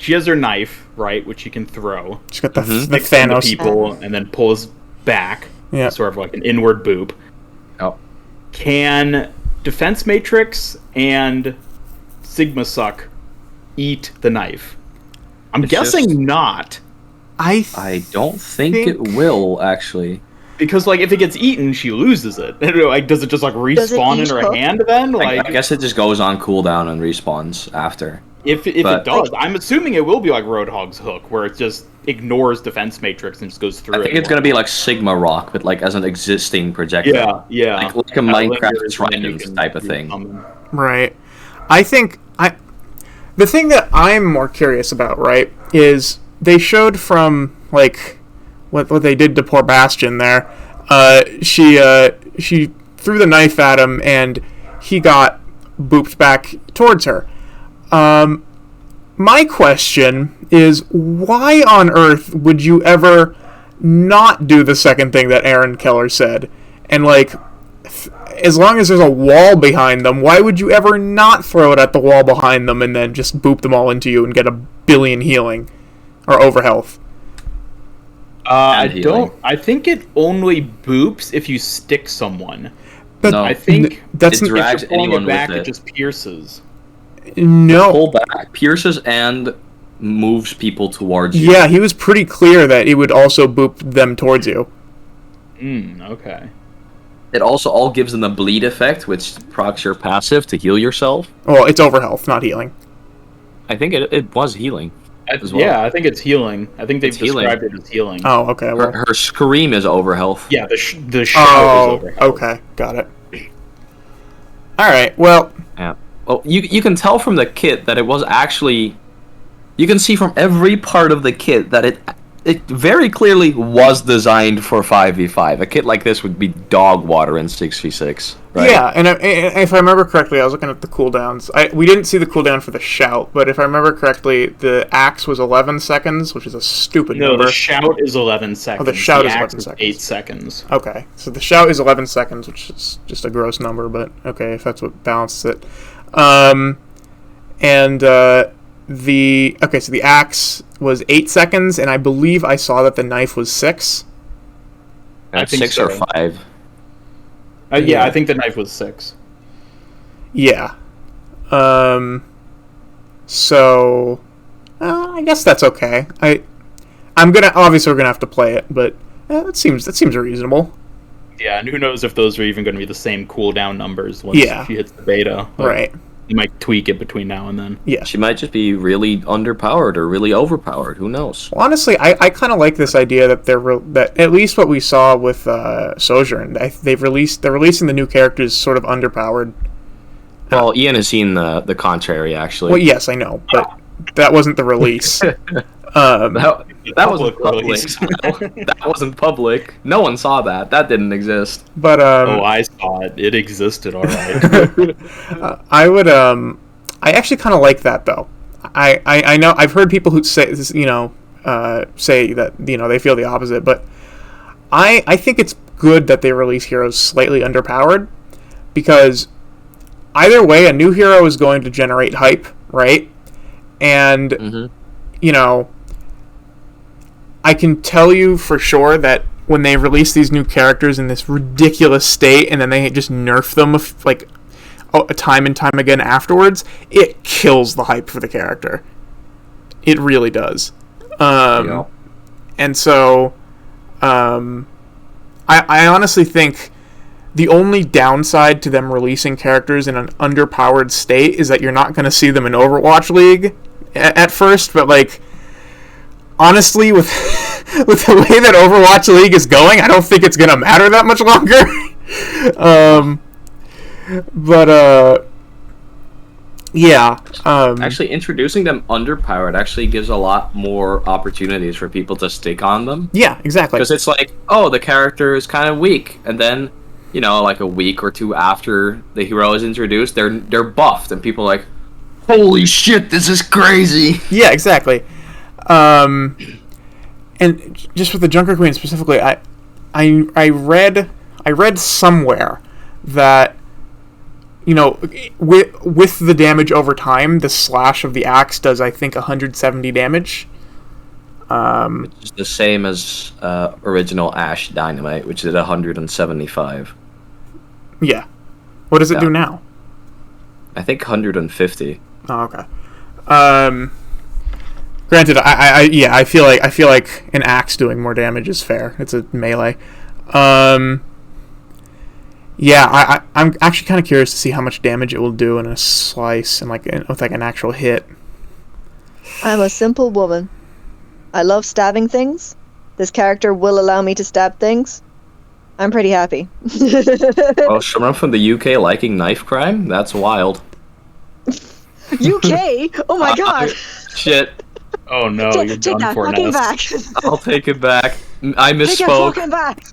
She has her knife, right, which she can throw. She's got the Sticks Thanos into people and then pulls back. Yeah. Sort of like an inward boop. Oh. Can Defense Matrix and Sigma Suck eat the knife? I'm guessing not. I don't think it will, actually. Because, like, if it gets eaten, she loses it. Like, does it just, like, respawn in her hand then? Like, I guess it just goes on cooldown and respawns after. If it But- does, I'm assuming it will be like Roadhog's Hook, where it just ignores defense matrix and just goes through I it. think it's gonna be like Sigma Rock, but like as an existing projectile. Yeah. Like a Kinda Minecraft lingers, and then you Trident can type of do thing. something. Right. I think the thing that I'm more curious about, right, is they showed from like what they did to poor Bastion there. She threw the knife at him and he got booped back towards her. My question is, why on earth would you ever not do the second thing that Aaron Keller said? And like, as long as there's a wall behind them, why would you ever not throw it at the wall behind them and then just boop them all into you and get a billion healing or overhealth? I And healing. don't. I think it only boops if you stick someone. But No. I think that's It drags if you're pulling anyone it back, with it it. just pierces. no. Pull back, pierces, and moves people towards you. Yeah, he was pretty clear that it would also boop them towards you. Okay. It also all gives them the bleed effect, which procs your passive to heal yourself. Well, it's overhealth, not healing. I think it was healing. As well. Yeah, I think it's healing. I think they've It's healing. described it as healing. Oh, okay. Well, Her scream is overhealth. Yeah, the shout is oh, over. okay. Got it. All right. Well, Yeah. Well, you can tell from the kit that it was actually. You can see from every part of the kit that it very clearly was designed for 5v5. A kit like this would be dog water in 6v6. Right? yeah, and if I remember correctly, I was looking at the cooldowns. We didn't see the cooldown for the shout, but if I remember correctly, the axe was 11 seconds, which is a stupid No, number. the shout is 11 seconds. the shout is axe 11 seconds. 8 seconds. Okay, so the shout is 11 seconds, which is just a gross number, but okay, if that's what balances it. So the axe was 8 seconds, and I believe I saw that the knife was 6. That's I think 6 so. or 5. Yeah, I think the knife was 6. Yeah. So I guess that's okay. I'm gonna obviously we're gonna have to play it, but that seems reasonable. Yeah, and who knows if those are even going to be the same cooldown numbers once Yeah. she hits the beta. Like, Right. You might tweak it between now and then. Yeah. She might just be really underpowered or really overpowered. Who knows? Well, honestly, I kind of like this idea that that at least what we saw with Sojourn, they're releasing the new characters sort of underpowered. Well, Ian has seen the contrary, actually. Well, yes, I know, but that wasn't the release. That wasn't Public public. release. That wasn't public. No one saw that. That didn't exist. But Oh, I saw it. It existed, alright. I actually kind of like that though. I know I've heard people who say this, say that they feel the opposite, but I think it's good that they release heroes slightly underpowered, because either way a new hero is going to generate hype, right? And I can tell you for sure that when they release these new characters in this ridiculous state and then they just nerf them like time and time again afterwards, it kills the hype for the character. It really does. And so I honestly think the only downside to them releasing characters in an underpowered state is that you're not going to see them in Overwatch League at first, but like honestly, with the way that Overwatch League is going, I don't think it's gonna matter that much longer. Yeah. Actually, introducing them underpowered actually gives a lot more opportunities for people to stick on them. Yeah, exactly. Because it's like, oh, the character is kind of weak, and then, like a week or two after the hero is introduced, they're buffed, and people are like, holy shit, this is crazy. Yeah, exactly. And just with the Junker Queen specifically, I read somewhere that with the damage over time, the slash of the axe does, I think, 170 damage. It's the same as original Ash Dynamite, which did 175. Yeah. What does it do now? I think 150. Oh, okay. Granted, I feel like an axe doing more damage is fair. It's a melee. I'm actually kind of curious to see how much damage it will do in a slice and with an actual hit. I'm a simple woman. I love stabbing things. This character will allow me to stab things. I'm pretty happy. Oh, someone from the UK liking knife crime? That's wild. UK? Oh my god! Shit. Oh no, you're Take done that for, fucking Ness. back. I'll take it back. I Take it misspoke. fucking back.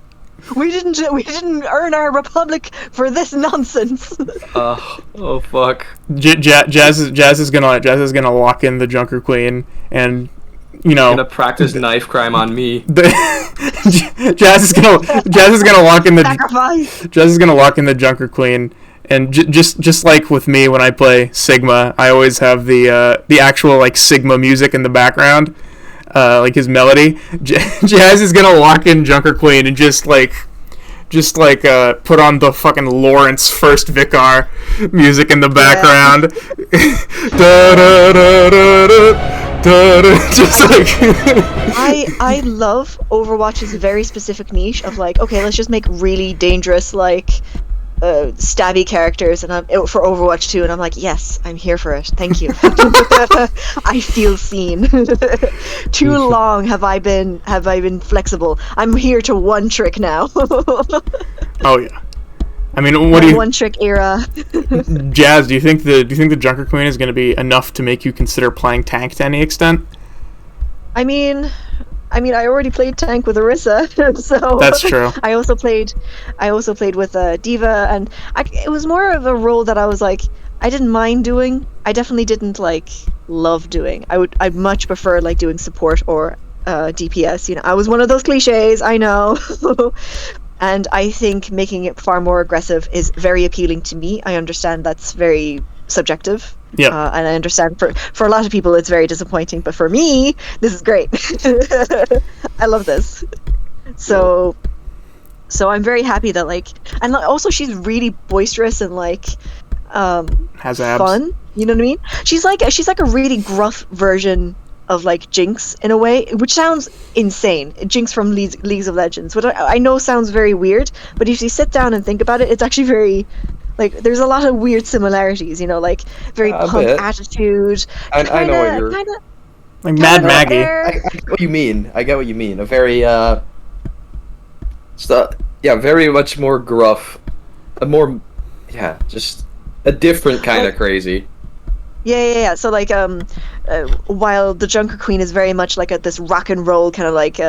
We didn't earn our republic for this nonsense. Oh fuck. Jazz is gonna lock in the Junker Queen, and Gonna practice knife crime on me. Jazz is gonna lock in the Sacrifice. Jazz is gonna lock in the Junker Queen, and just like with me when I play Sigma, I always have the actual like Sigma music in the background, like his melody. Jazz is gonna lock in Junker Queen and just like put on the fucking Lawrence First Vicar music in the background. Da, da, da, da, da. Just like I love Overwatch's very specific niche of like, okay, let's just make really dangerous like stabby characters, and I'm for Overwatch 2, and I'm like, yes, I'm here for it. Thank you. I feel seen. Too long have I been flexible. I'm here to one trick now. oh yeah. I mean, what do you one trick era? Jazz, do you think the Junker Queen is going to be enough to make you consider playing tank to any extent? I mean, I already played tank with Orisa, so that's true. I also played with Diva, and it was more of a role that I was like, I didn't mind doing. I definitely didn't like love doing. I'd much prefer like doing support or DPS. You know, I was one of those cliches. I know. And I think making it far more aggressive is very appealing to me. I understand that's very subjective. Yeah. And I understand for a lot of people it's very disappointing, but for me, this is great. I love this. So I'm very happy that like, and also she's really boisterous and like has abs. Fun. You know what I mean? She's like a really gruff version of like Jinx in a way, which sounds insane. Jinx from Leagues of Legends, which I know sounds very weird, but if you sit down and think about it, it's actually very like there's a lot of weird similarities. You know, like very punk attitude. I know what you're kinda, like Mad Maggie. I get what you mean. I get what you mean. A very very much more gruff, just a different kind of crazy. Yeah. So like, while the Junker Queen is very much like this rock and roll kind of like,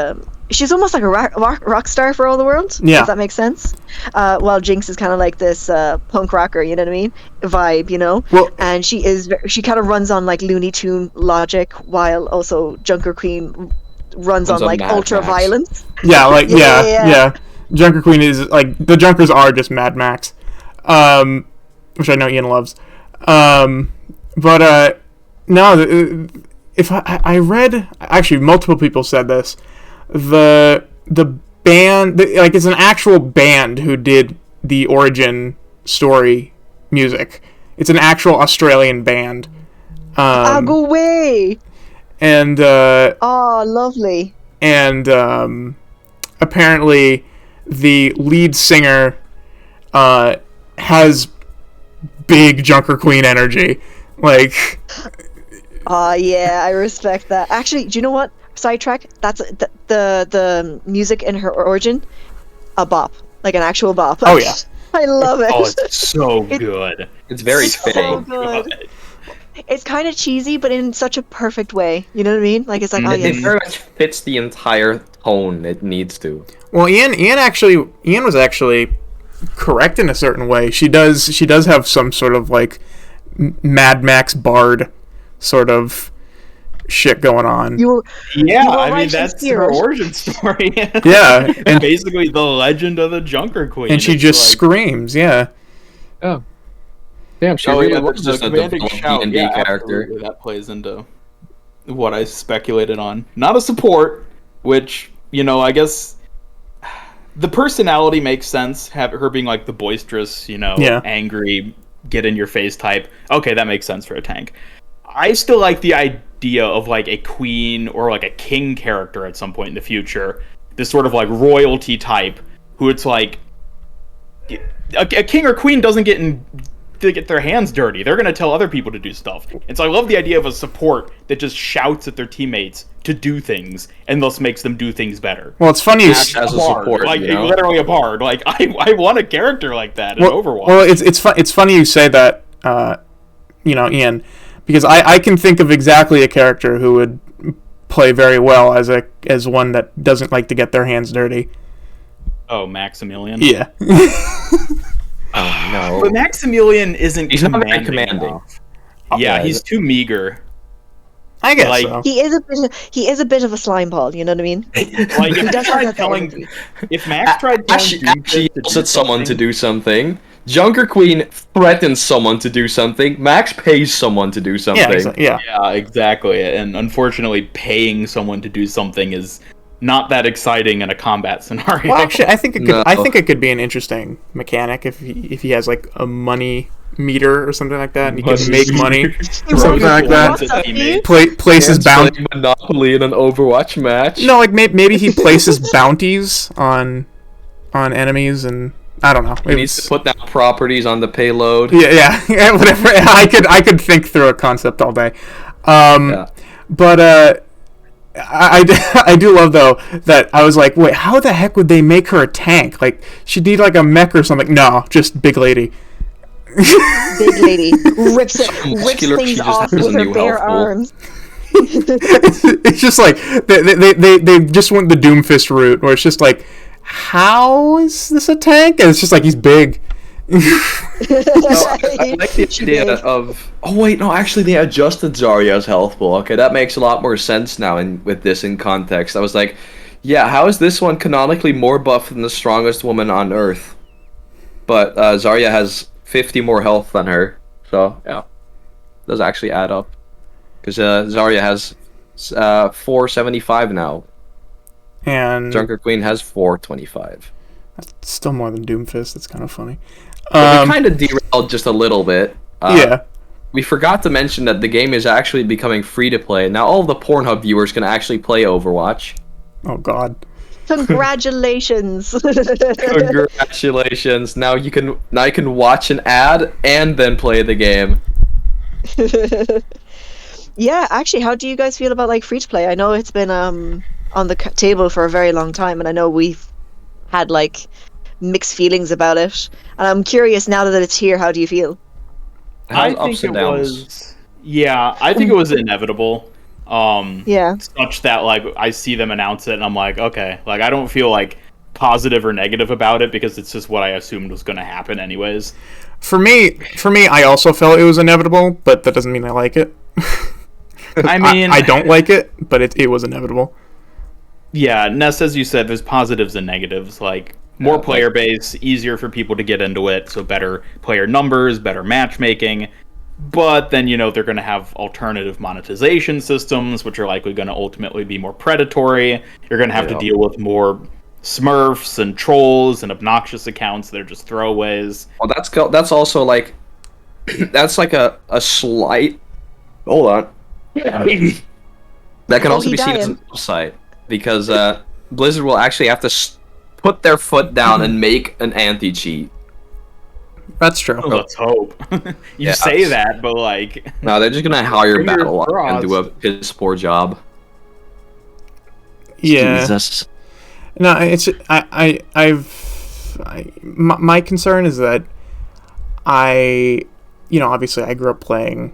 she's almost like a rock star for all the world. Yeah. Does that make sense? While Jinx is kind of like this punk rocker, you know what I mean? Vibe, you know. Well, and she kind of runs on like Looney Tune logic, while also Junker Queen runs on like ultra violence. Yeah, like yeah. Junker Queen is like the Junkers are just Mad Max, which I know Ian loves. But no, if I read, actually multiple people said this, the band, like it's an actual band who did the origin story music. It's an actual Australian band. Go away. And oh, lovely. And apparently the lead singer has big Junker Queen energy. Like, yeah, I respect that. Actually, do you know what? Sidetrack. That's the music in her origin, a bop, like an actual bop. Oh yeah, I love it. Oh, it's so good. It's very so fitting. good. It's kind of cheesy, but in such a perfect way. You know what I mean? Like it's like, oh It yes. very much fits the entire tone it needs to. Well, Ian was actually correct in a certain way. She does have some sort of like Mad Max Bard sort of shit going on. I mean that's her origin story. Yeah, and basically the legend of the Junker Queen. And she just screams, yeah. Oh. Damn, she really was just a developed D&D character. Absolutely. That plays into what I speculated on. Not a support, which, you know, I guess the personality makes sense. Have her being like the boisterous, you know, angry, get in your face type. Okay, that makes sense for a tank. I still like the idea of like a queen or like a king character at some point in the future. This sort of like royalty type who it's like a king or queen doesn't get to get their hands dirty. They're gonna tell other people to do stuff. And so I love the idea of a support that just shouts at their teammates to do things and thus makes them do things better. Well, it's funny. As a support, like you know? literally a bard. Like I want a character like that in Overwatch. Well, it's funny you say that, Ian, because I can think of exactly a character who would play very well as one that doesn't like to get their hands dirty. Oh, Maximilian. Yeah. Oh, no. But Maximilian isn't He's not very commanding. commanding. Yeah, he's too meager. I guess Like- so. He is a bit of a slime ball. You know what I mean? Like He if, does tried have that telling, energy. if Max tried telling Actually Doomfist to yells do at someone to something- do something. Junker Queen threatens someone to do something. Max pays someone to do something. Yeah. Yeah, exactly. And unfortunately, paying someone to do something is not that exciting in a combat scenario. Well, actually, I think it could. No. I think it could be an interesting mechanic if he has like a money meter or something like that, and he can Money make money. He Something like that. wants a fee. Places Man's bounty. playing Monopoly in an Overwatch match. No, like maybe he places bounties on enemies, and I don't know. He needs to put down properties on the payload. Yeah, whatever. I could think through a concept all day. Yeah. But I do love though that I was like, wait, how the heck would they make her a tank? Like she'd need like a mech or something. No, just big lady. Big lady rips Muscular, she things just off has a with her new bare health pool. arms. It's just like they just went the Doomfist route, where it's just like, how is this a tank? And it's just like he's big. No, I like the idea of. Oh wait, no. Actually, they adjusted Zarya's health pool. Okay, that makes a lot more sense now. With this in context, I was like, yeah, how is this one canonically more buff than the strongest woman on Earth? But Zarya has 50 more health than her, so yeah, does actually add up. Because Zarya has 475 now. And Junker Queen has 425. that's still more than Doomfist. That's kind of funny. But we kind of derailed just a little bit. Yeah. We forgot to mention that the game is actually becoming free to play. Now all the Pornhub viewers can actually play Overwatch. Oh God. Congratulations. Congratulations! Now you can watch an ad and then play the game. Yeah, actually, how do you guys feel about like free to play? I know it's been on the table for a very long time, and I know we've had like mixed feelings about it. And I'm curious now that it's here. How do you feel? It has I think ups and it downs. was. Yeah, I think it was inevitable. Yeah. Such that like I see them announce it and I'm like, okay, like I don't feel like positive or negative about it because it's just what I assumed was going to happen anyways. For me, I also felt it was inevitable, but that doesn't mean I like it. I mean, I don't like it, but it was inevitable. Yeah, Ness, as you said, there's positives and negatives. Like more Yeah, player base, easier for people to get into it, so better player numbers, better matchmaking. But then, they're going to have alternative monetization systems, which are likely going to ultimately be more predatory. You're going to have to deal with more smurfs and trolls and obnoxious accounts that are just throwaways. Well, that's also like that's like a slight. Hold on. That can also he be seen as an dying? upside because Blizzard will actually have to put their foot down and make an anti-cheat. That's true. Let's hope. You Yeah, say that's- that, but like, No, they're just gonna hire Fingers Battle and do a crossed. piss poor job. Yeah. Jesus. No, it's my concern is that obviously I grew up playing,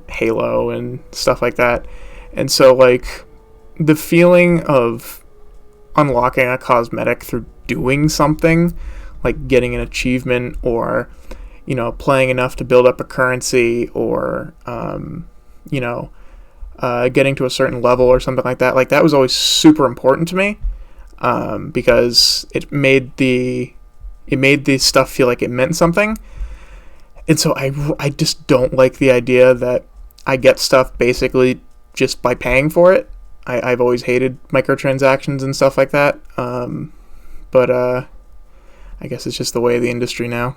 Halo and stuff like that, and so like the feeling of unlocking a cosmetic through doing something, like getting an achievement or playing enough to build up a currency or getting to a certain level or something like that was always super important to me. Because it made the stuff feel like it meant something, and so I just don't like the idea that I get stuff basically just by paying for it. I've always hated microtransactions and stuff like that, but I guess it's just the way of the industry now.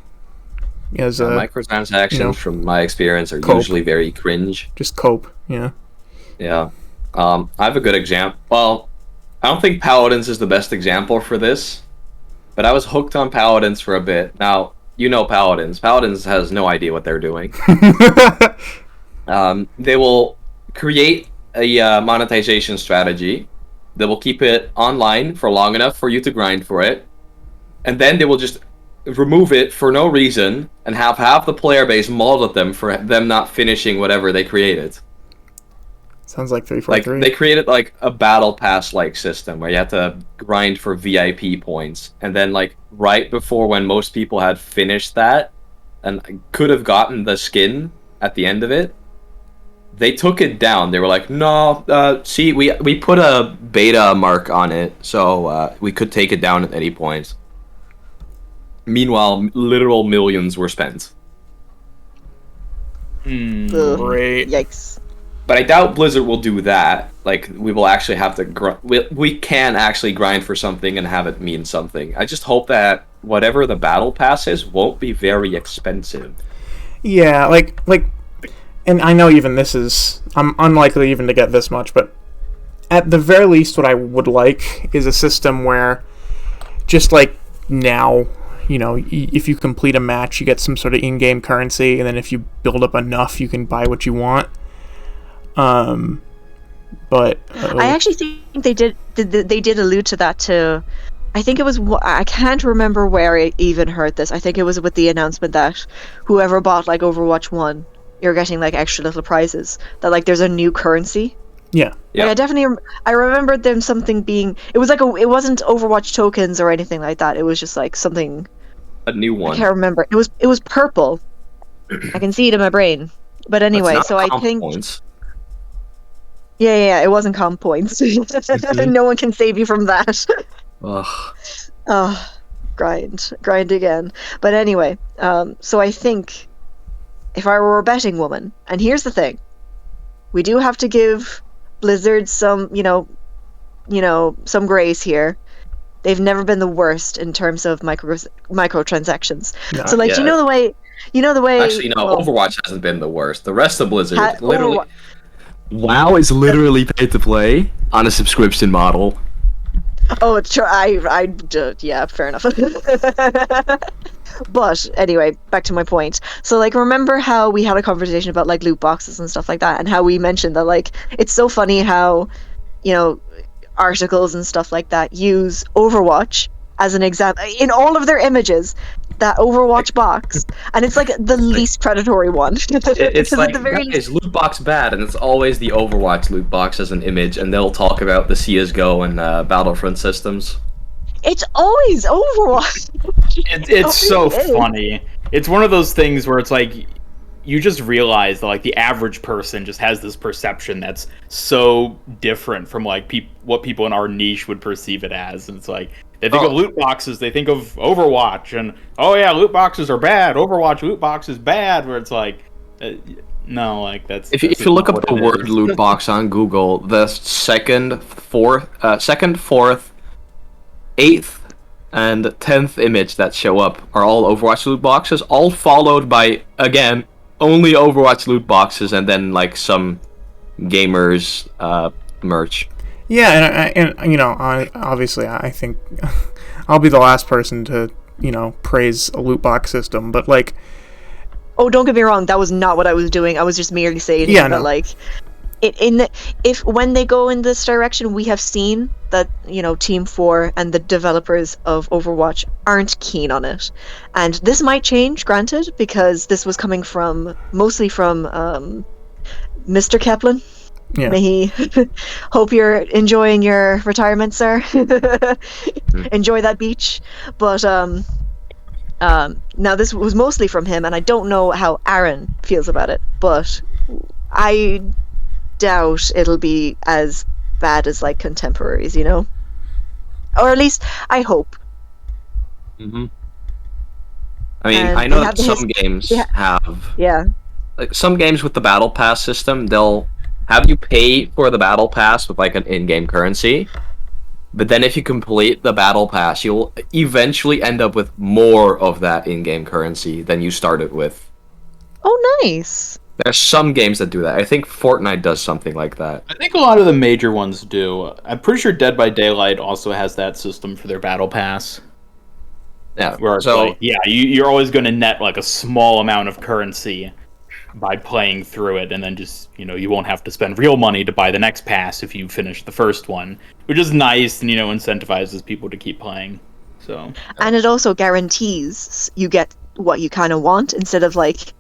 As Microtransactions, from my experience, are Cope. usually very cringe. just cope, Yeah. I have a good example. Well, I don't think Paladins is the best example for this, but I was hooked on Paladins for a bit. Now, you know Paladins. Paladins has no idea what they're doing. They will create a monetization strategy. They will keep it online for long enough for you to grind for it, and then they will just remove it for no reason and have half the player base mauled at them for them not finishing whatever they created. Sounds like 343. Like they created like a battle pass like system where you had to grind for VIP points, and then like right before when most people had finished that and could have gotten the skin at the end of it, they took it down. They were like, no, see, we put a beta mark on it, so we could take it down at any point. Meanwhile, literal millions were spent. Great. Yikes. But I doubt Blizzard will do that. Like, we will actually have to... we can actually grind for something and have it mean something. I just hope that whatever the battle pass is won't be very expensive. Yeah, like, and I know even this is... I'm unlikely even to get this much, but at the very least what I would like is a system where, just like now, you know, if you complete a match, you get some sort of in-game currency, and then if you build up enough, you can buy what you want. But I actually think they did allude to that too. I think it was, I can't remember where I even heard this. I think it was with the announcement that whoever bought like Overwatch 1, you're getting like extra little prizes. That like there's a new currency. Yeah. Yeah. Like, I remembered them something being, it was like it wasn't Overwatch tokens or anything like that. It was just like something, A new one. I can't remember. It was purple. I can see it in my brain. But anyway, That's so not I comp think points. yeah, it wasn't comp points. No one can save you from that. Ugh. Oh, grind again. But anyway, so I think if I were a betting woman, and here's the thing, we do have to give Blizzard some, some grace here. They've never been the worst in terms of microtransactions. No, So like, yeah. you know the way. Actually, no, well, Overwatch hasn't been the worst. The rest of Blizzard, literally... Overwatch- WoW is literally pay to play on a subscription model. Oh, it's true. Yeah, fair enough. But anyway, back to my point. So, like, remember how we had a conversation about like loot boxes and stuff like that, and how we mentioned that like it's so funny how, articles and stuff like that use Overwatch as an example in all of their images. That Overwatch box, and it's like the least predatory one. It's Because like, at the very guys, loot box bad, and it's always the Overwatch loot box as an image, and they'll talk about the CSGO and Battlefront systems. it's always Overwatch. It's so It is. funny. It's one of those things where it's like you just realize that like the average person just has this perception that's so different from like what people in our niche would perceive it as, and it's like they think of loot boxes, they think of Overwatch, and oh yeah, loot boxes are bad. Overwatch loot box is bad. Where it's like, no, like that's. If you look up the word loot box on Google, the second, fourth, 8th, and 10th image that show up are all Overwatch loot boxes, all followed by, again, only Overwatch loot boxes, and then like some gamers merch. Yeah, and obviously I think I'll be the last person to praise a loot box system, but like, Oh, don't get me wrong. That was not what I was doing. I was just merely saying Yeah, that, no. like, when they go in this direction, we have seen that Team 4 and the developers of Overwatch aren't keen on it, and this might change. Granted, because this was coming mostly from Mr. Kaplan. yeah. May he hope you're enjoying your retirement, sir. Enjoy that beach. But now this was mostly from him, and I don't know how Aaron feels about it, but I doubt it'll be as bad as like contemporaries, or at least I hope. Mm-hmm. I mean, And I know they that have the some games have Yeah. like some games with the battle pass system, they'll have you pay for the battle pass with like an in-game currency, but then if you complete the battle pass, you'll eventually end up with more of that in-game currency than you started with. Oh, nice. There's some games that do that. I think Fortnite does something like that. I think a lot of the major ones do. I'm pretty sure Dead by Daylight also has that system for their battle pass. Yeah. Where it's So like, yeah, you're always going to net like a small amount of currency by playing through it, and then just, you won't have to spend real money to buy the next pass if you finish the first one, which is nice and, incentivizes people to keep playing. So. And it also guarantees you get what you kind of want instead of like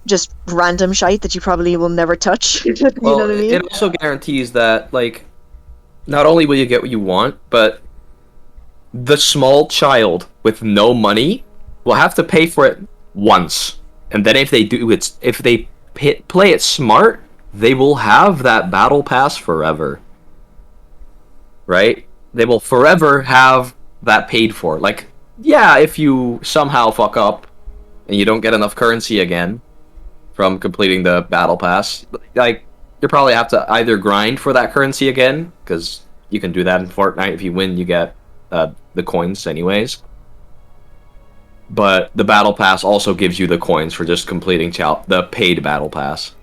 just random shite that you probably will never touch. You know what I mean? it also guarantees that, like, not only will you get what you want, but the small child with no money will have to pay for it once. And then if they play it smart, they will have that battle pass forever. Right? They will forever have that paid for. Like, yeah, if you somehow fuck up and you don't get enough currency again from completing the battle pass, like, you probably have to either grind for that currency again, because you can do that in Fortnite. If you win, you get the coins anyways. But the battle pass also gives you the coins for just completing the paid battle pass.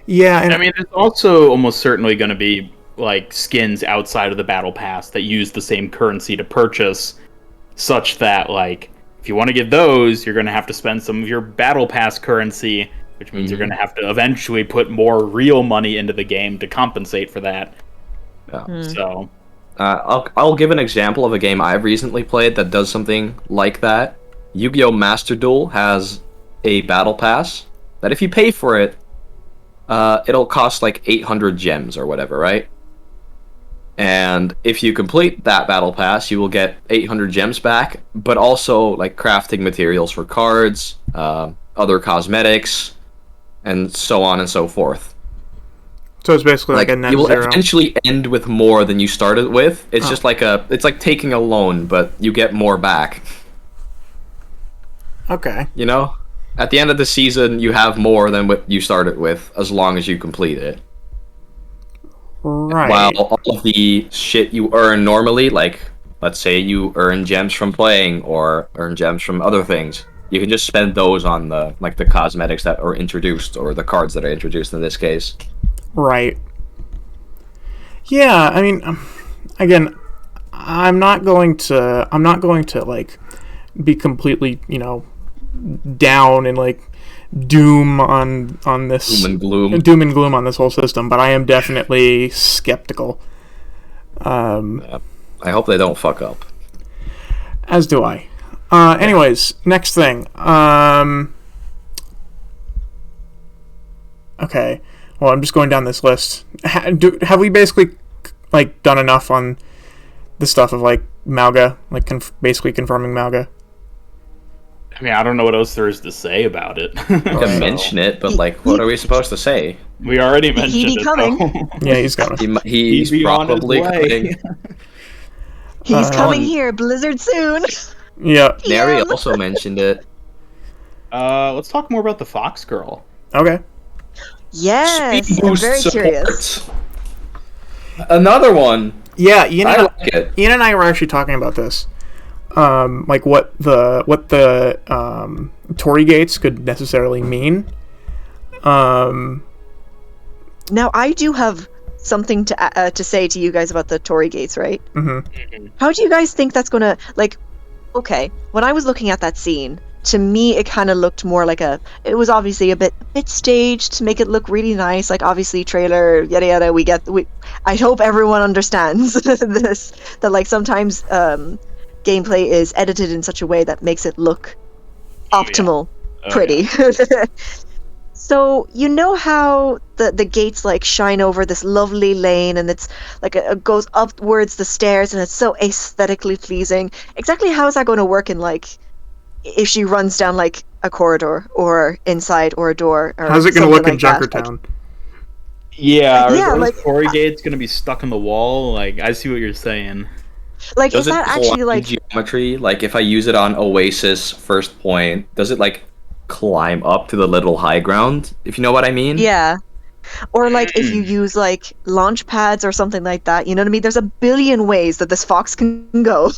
Yeah, and I mean, there's also almost certainly going to be like skins outside of the battle pass that use the same currency to purchase, such that, like, if you want to get those, you're going to have to spend some of your battle pass currency, which means you're going to have to eventually put more real money into the game to compensate for that. Yeah. So, I'll give an example of a game I've recently played that does something like that. Yu-Gi-Oh! Master Duel has a battle pass that if you pay for it, it'll cost like 800 gems or whatever, right? And if you complete that battle pass, you will get 800 gems back, but also like crafting materials for cards, other cosmetics, and so on and so forth. so it's basically like a net you will zero. eventually end with more than you started with. It's just like it's like taking a loan, but you get more back. Okay. You know? At the end of the season, you have more than what you started with, as long as you complete it. Right. While all of the shit you earn normally, like, let's say you earn gems from playing, or earn gems from other things, you can just spend those on the cosmetics that are introduced, or the cards that are introduced in this case. Right. Yeah, I mean, again, I'm not going to like be completely, down and like doom on this Doom and gloom on this whole system, but I am definitely skeptical. I hope they don't fuck up. As do I. Anyways, next thing. Okay. Well, I'm just going down this list. Have we basically like done enough on the stuff of like Malga, like basically confirming Malga? I mean, I don't know what else there is to say about it. You can mention it, but like, what are we supposed to say? We already mentioned He be it. coming. Though. Yeah, he's coming. He's He be on his probably way. coming. He's coming on. here, Blizzard soon. Yeah. Nary Yeah. also mentioned it. Let's talk more about the Fox Girl. Okay. Yes, Speed I'm boost very support. curious. Another one. Yeah, Ian I and like it. Ian and I were actually talking about this. Like what the Tory gates could necessarily mean. Now, I do have something to say to you guys about the Tory gates, right? Mm-hmm. How do you guys think that's gonna, like, okay, when I was looking at that scene, to me it kind of looked more like it was obviously a bit staged to make it look really nice, like obviously trailer, yada yada, I hope everyone understands this, that like sometimes gameplay is edited in such a way that makes it look optimal, pretty. Yeah. So you know how the gates like shine over this lovely lane, and it's like it goes upwards the stairs, and it's so aesthetically pleasing. Exactly how is that going to work in like if she runs down like a corridor or inside or a door? Or How's it going to look in like that? Junkertown? Yeah, are Yeah, those like- Tory gates going to be stuck in the wall? Like, I see what you're saying. Like, Does is it that actually climb like geometry? Like, if I use it on Oasis first point, does it like climb up to the little high ground? If you know what I mean? yeah? Or like if you use like launch pads or something like that, you know what I mean? There's a billion ways that this fox can go.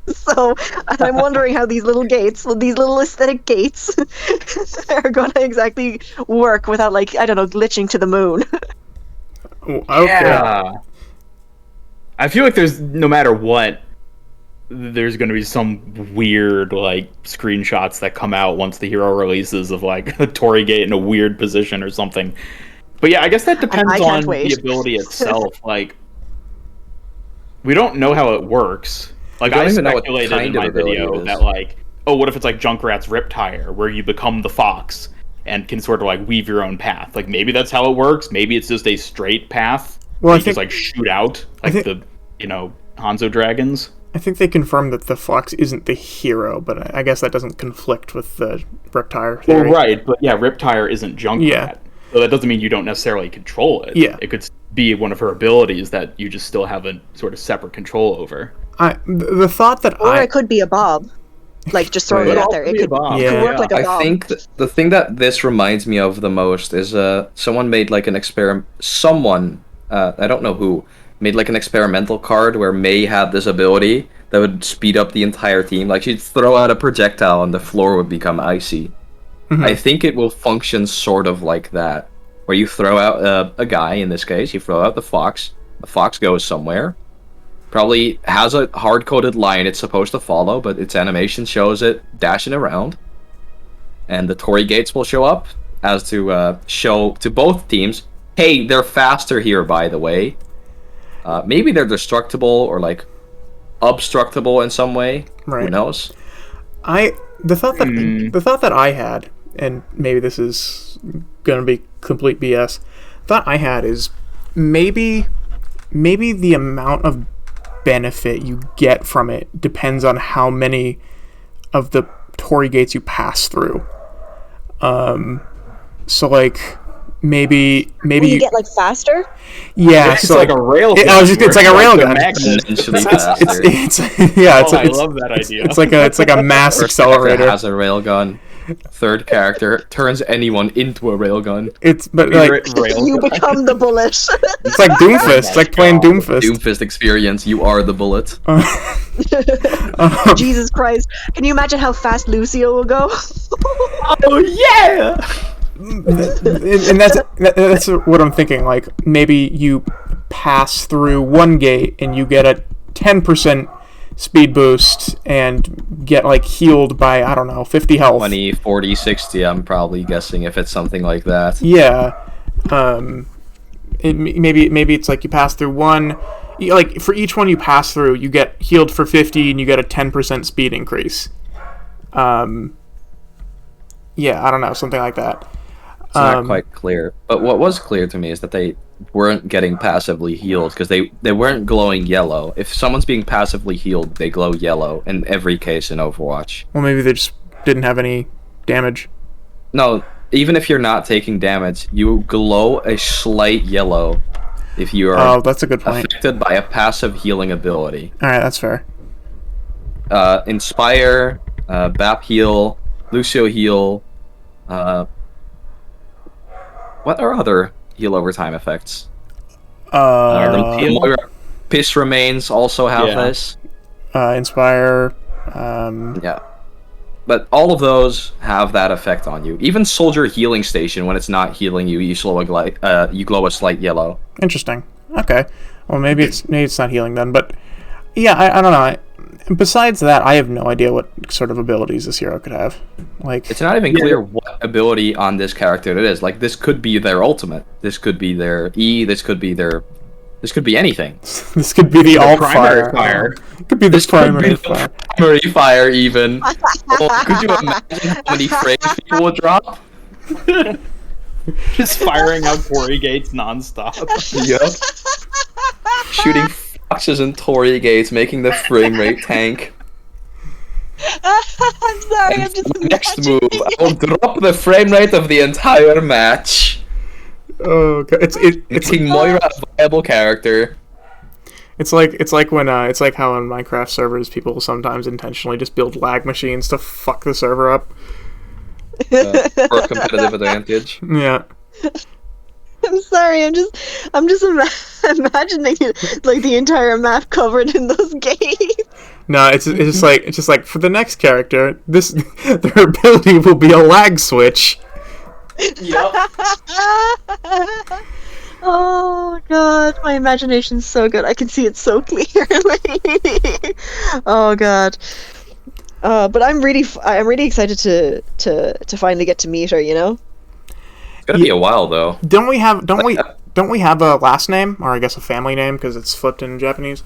So I'm wondering how these little gates, these little aesthetic gates, are going to exactly work without like, I don't know, glitching to the moon. Oh, okay. Yeah. I feel like there's, no matter what, there's going to be some weird like screenshots that come out once the hero releases of like a Torii Gate in a weird position or something. But yeah, I guess that depends on the ability itself. Like, we don't know how it works. Like, I speculated in my video that like, oh, what if it's like Junkrat's Riptire, where you become the fox and can sort of like weave your own path? Like, maybe that's how it works. Maybe it's just a straight path. Well, you just like shoot out like the Hanzo dragons. I think they confirmed that the fox isn't the hero, but I guess that doesn't conflict with the Riptire theory. Well, right, but yeah, Riptire isn't Junkrat. Yeah. So that doesn't mean you don't necessarily control it. Yeah. It could be one of her abilities that you just still have a sort of separate control over. The thought that Or it could be a Bob. Like, just throwing it out there. It could work like a Bob. I think the thing that this reminds me of the most is someone made like an experiment. Someone, I don't know who, made like an experimental card where Mei had this ability that would speed up the entire team. Like, she'd throw out a projectile and the floor would become icy. Mm-hmm. I think it will function sort of like that, where you throw out a guy, in this case, you throw out the fox goes somewhere, probably has a hard-coded line it's supposed to follow, but its animation shows it dashing around, and the Torii Gates will show up as to show to both teams, hey, they're faster here, by the way. Maybe they're destructible or like obstructable in some way. Right. Who knows? The thought that I had, and maybe this is gonna be complete BS, thought I had is maybe the amount of benefit you get from it depends on how many of the Torii Gates you pass through. So like maybe you get like faster. Yeah, it's so like a rail. It's like a railgun. I love that idea. It's like a mass accelerator. Has a railgun. Third character turns anyone into a railgun. But like you become the bullet. It's like Doomfist. It's like playing Doomfist. Doomfist experience. You are the bullet. Jesus Christ! Can you imagine how fast Lucio will go? Oh yeah! And that's what I'm thinking. Like, maybe you pass through one gate and you get a 10% speed boost and get like healed by, I don't know, 50 health. 20, 40, 60, I'm probably guessing, if it's something like that. Yeah. Maybe it's like you pass through one, like for each one you pass through, you get healed for 50 and you get a 10% speed increase. Yeah, I don't know, something like that. It's not quite clear. But what was clear to me is that they weren't getting passively healed because they weren't glowing yellow. If someone's being passively healed, they glow yellow in every case in Overwatch. Well, maybe they just didn't have any damage. No, even if you're not taking damage, you glow a slight yellow if you are that's a good point. Affected by a passive healing ability. Alright, that's fair. Inspire, Bap heal, Lucio heal, what are other heal over time effects? Piss Remains also have this. Inspire. Yeah. But all of those have that effect on you. Even Soldier Healing Station, when it's not healing you, you glow a slight yellow. Interesting. Okay. Well, maybe it's not healing then. But yeah, I don't know. Besides that, I have no idea what sort of abilities this hero could have. Like, it's not even clear what ability on this character it is. Like, this could be their ultimate. This could be their E. This could be anything. This could be the alt fire. It could be the primary fire. Primary fire, even. Oh, could you imagine how many frames people would drop? Just firing out Torii Gates nonstop. Yep. Shooting foxes and Torii Gates, making the frame rate tank. I'm sorry, I'm just next move, I will drop the frame rate of the entire match. Oh, it's making Moira a viable character. It's like when it's like how on Minecraft servers people sometimes intentionally just build lag machines to fuck the server up. For a competitive advantage. Yeah. I'm sorry. I'm just imagining it, like the entire map covered in those gates. No, it's just like for the next character, their ability will be a lag switch. Yep. Oh God, my imagination's so good. I can see it so clearly. Oh God. But I'm really excited to finally get to meet her. You know. It's gonna be a while though. Don't we have a last name, or I guess a family name, because it's flipped in Japanese?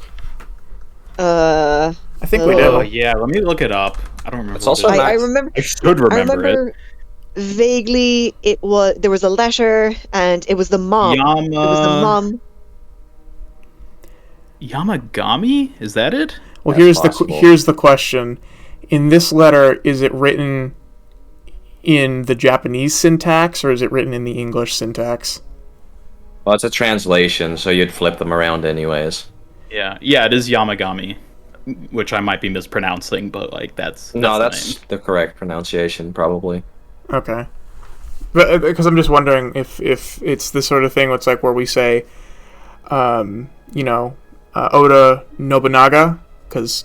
I think we Oh do. yeah, let me look it up. I don't remember. It's also what it is. not- I remember. I should remember it. Vaguely there was a letter and it was the mom. It was the mom. Yamagami? Is that it? Well, That's possible. here's the question. In this letter, is it written in the Japanese syntax, or is it written in the English syntax? Well, it's a translation, so you'd flip them around anyways. Yeah, it is Yamagami, which I might be mispronouncing, but like that's the That's name. the correct pronunciation, probably. Okay. But because I'm just wondering if it's the sort of thing where it's like where we say, Oda Nobunaga, because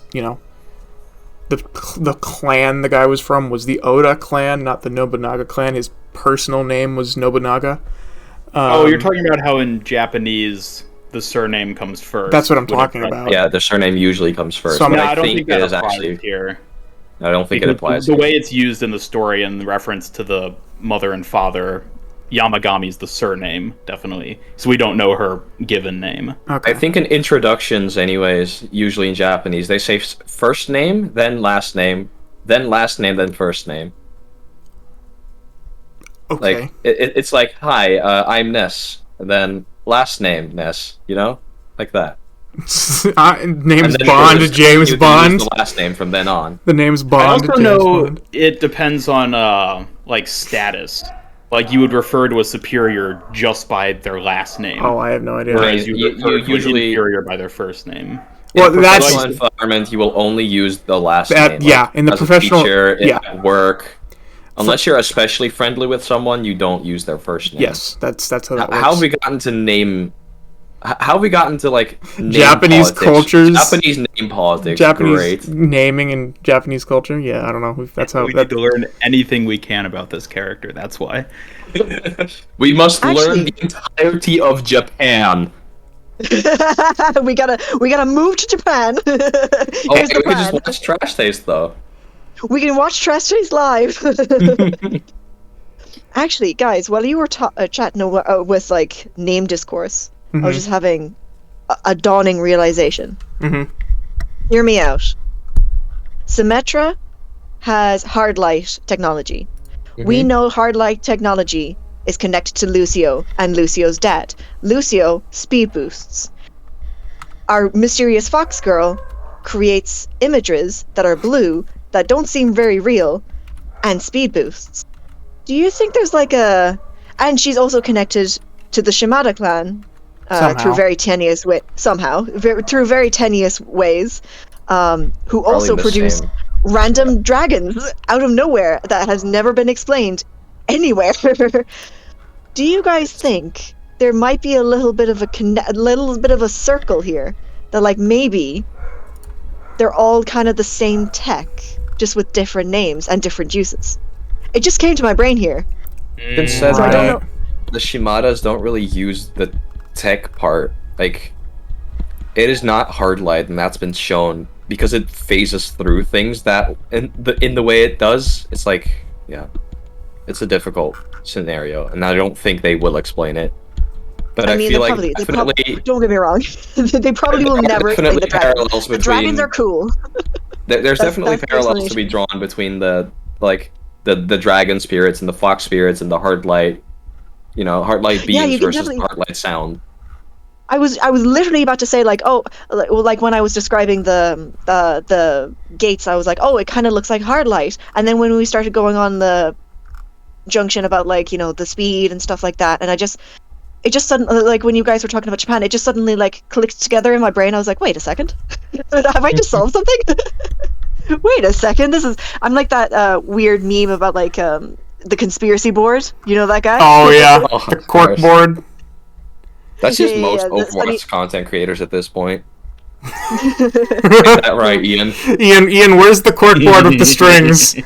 the clan the guy was from was the Oda clan, not the Nobunaga clan. His personal name was Nobunaga. You're talking about how in Japanese the surname comes first. That's what I'm when talking it's- about. Yeah, the surname usually comes first. So I'm- but No, I I don't think it that is applies actually. here. I don't think it Because applies. the here. way it's used in the story and the reference to the mother and father, Yamagami's the surname, definitely. So we don't know her given name. Okay. I think in introductions, anyways, usually in Japanese, they say first name, then last name, then last name, then first name. Okay. Like it's like, hi, I'm Ness, and then last name Ness, like that. Name's And then Bond, you James can Bond. use the last name from then on. The name's Bond. I also James know Bond. it depends on like status. Like you would refer to a superior just by their last name, Oh, I have no idea. whereas Right, you refer to an usually- inferior by their first name. Well, In a that's professional environment, you will only use the last That- name. yeah, in the as a professional- teacher, yeah. at work. Unless you're especially friendly with someone, you don't use their first name. yes. That's how that works. How have we gotten to name? How have we gotten to like name Japanese politics? cultures? Japanese name politics. Japanese Great. naming in Japanese culture? Yeah, I don't know. That's how. We need to learn anything we can about this character. That's why. We must learn Actually- the entirety of Japan. we gotta move to Japan. Oh, Here's we the could just plan. watch Trash Taste though. We can watch Trash Taste live. Actually, guys, while you were chatting with like name discourse, I was just having a dawning realization. Mhm. Hear me out. Symmetra has hard light technology. We know hard light technology is connected to Lucio and Lucio's dad. Lucio speed boosts. Our mysterious fox girl creates images that are blue that don't seem very real and speed boosts. Do you think there's like a... And she's also connected to the Shimada clan Somehow. through very tenuous way through very tenuous ways, who also the produce same. random dragons out of nowhere that has never been explained anywhere. Do you guys think there might be a little bit of a circle here that like maybe they're all kind of the same tech, just with different names and different uses? It just came to my brain here. Been said So I don't Right. know. the Shimadas don't really use the tech part. Like, it is not hard light, and that's been shown because it phases through things that in the way it does. It's like, yeah, it's a difficult scenario, and I don't think they will explain it. But I, mean, feel they like probably, definitely don't get me wrong. They probably will there are never explain definitely the dragons. parallels The dragons between- are cool. there's That's- definitely that's the parallels to be explanation. drawn between the dragon spirits and the fox spirits and the hard light. Hard light beams Yeah, you can versus definitely- hard light sound. I was literally about to say like, like when I was describing the gates, I was like, oh, it kind of looks like hard light. And then when we started going on the junction about like the speed and stuff like that, and it just suddenly, like when you guys were talking about Japan, it just suddenly like clicked together in my brain. I was like, wait a second, have I just solved something? Wait a second, I'm like that weird meme about like the conspiracy board. You know that guy? Oh yeah, Oh, the of cork course. board. That's just Yeah, most that's funny. Overwatch content creators at this point. Get that right, Ian. Ian, where's the cork board with the strings?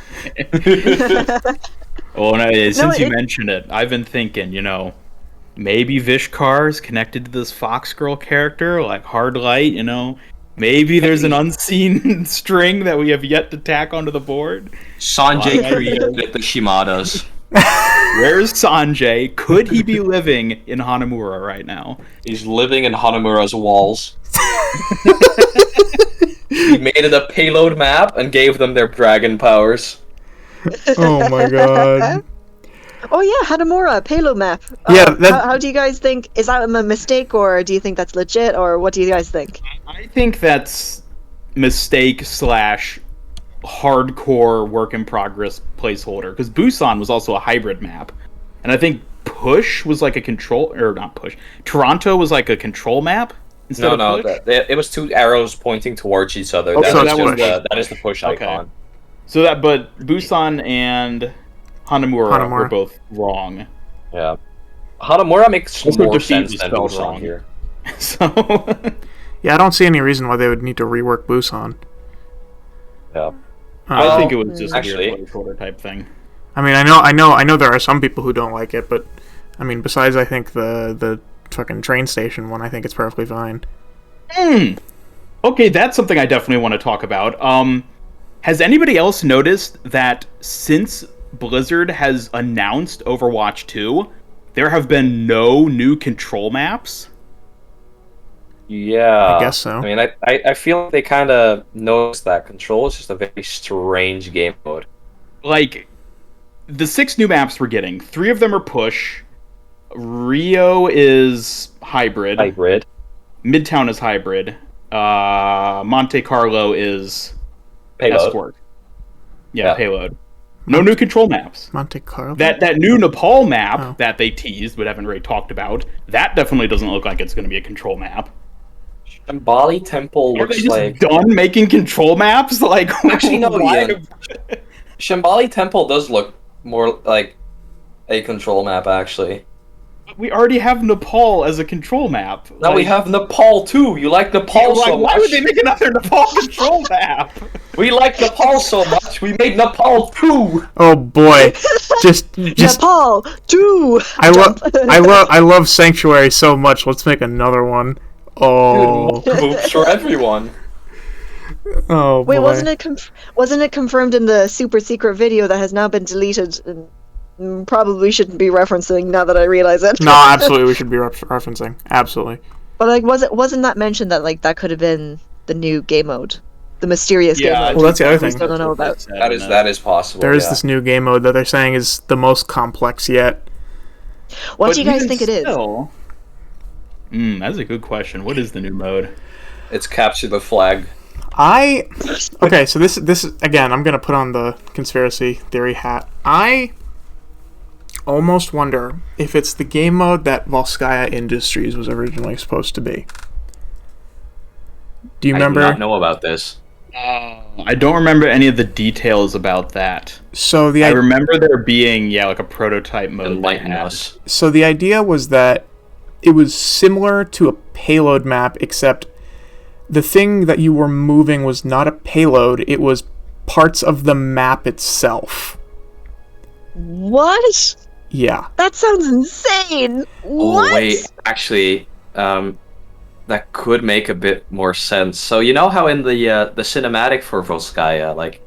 Well, no, since you it- mentioned it, I've been thinking, maybe Vishkar is connected to this Fox Girl character, like Hard Light, you know? Maybe there's an unseen string that we have yet to tack onto the board. Sanjay Why- created the Shimadas. Where's Sanjay? Could he be living in Hanamura right now? He's living in Hanamura's walls. He made it a payload map and gave them their dragon powers. Oh my god. Oh yeah, Hanamura payload map. Yeah, that- how do you guys think? Is that a mistake, or do you think that's legit, or what do you guys think? I think that's mistake slash hardcore work in progress placeholder, because Busan was also a hybrid map, and I think Push was like a control, or not Push. Toronto was like a control map instead of Push. It was two arrows pointing towards each other. Okay, that, so was that just that is the push Okay. icon. So that, but Busan and Hanamura were both wrong. Yeah, Hanamura makes Also, more defeat sense was than spelled Busan wrong. here. So Yeah, I don't see any reason why they would need to rework Busan. Yeah. I think it was just actually- a weird placeholder type thing. I mean, I know there are some people who don't like it, but I mean, besides, I think the fucking train station one, I think it's perfectly fine. Okay, that's something I definitely want to talk about. Has anybody else noticed that since Blizzard has announced Overwatch 2, there have been no new control maps? Yeah, I guess so. I mean, I feel like they kind of noticed that Control is just a very strange game mode. Like, the 6 new maps we're getting, 3 of them are push. Rio is hybrid. Hybrid. Midtown is hybrid. Monte Carlo is Payload. escort. Yeah, Yeah. payload. No new control maps. Monte Carlo. That new Nepal map Oh. that they teased but haven't really talked about, that definitely doesn't look like it's going to be a control map. Shambali Temple Are they looks just like... done making control maps? Like, Actually, no, why- Ian. Shambali Temple does look more like a control map, actually. We already have Nepal as a control map. Now we have Nepal too. You like Nepal Like, so why much. would they make another Nepal control map? We like Nepal so much. We made Nepal too. Oh boy, just Nepal, two. I love Sanctuary so much. Let's make another one. Oh, Dude, more moves for everyone. oh boy. Wait, wasn't it confirmed in the super secret video that has now been deleted? And probably shouldn't be referencing now that I realize it. No, absolutely, we should be referencing. Absolutely. But like, wasn't that mentioned that like that could have been the new game mode, the mysterious game mode? Well, that's the other we thing. still don't know about. That is possible. There is yeah. this new game mode that they're saying is the most complex yet. What do you guys think it is? That's a good question. What is the new mode? It's capture the flag. Okay, so this is again, I'm gonna put on the conspiracy theory hat. I almost wonder if it's the game mode that Volskaya Industries was originally supposed to be. Do you remember? I do not know about this. I don't remember any of the details about that. So I remember there being, like a prototype mode. they Enlighten had. us. So the idea was that it was similar to a payload map, except the thing that you were moving was not a payload, it was parts of the map itself. What? Yeah. That sounds insane. What? Oh wait, actually, that could make a bit more sense. So you know how in the cinematic for Volskaya, like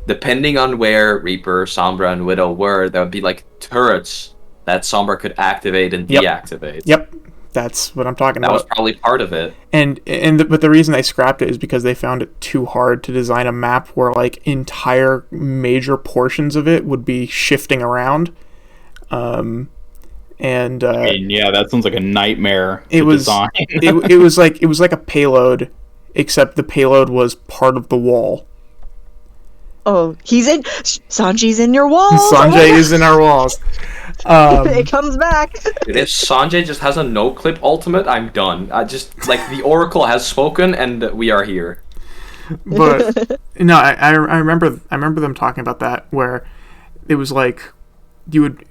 depending on where Reaper, Sombra, and Widow were, there would be like turrets that Sombra could activate and Yep. deactivate. Yep. That's what I'm talking That was about. probably part of it. But the reason they scrapped it is because they found it too hard to design a map where like entire major portions of it would be shifting around. I mean, that sounds like a nightmare to it was design. it was like a payload, except the payload was part of the wall. Oh, Sanji's in your walls. Sanjay is in our walls. It comes back. Dude, if Sanjay just has a no-clip ultimate, I'm done. I just like the Oracle has spoken, and we are here. But no, I remember them talking about that, where it was like you'd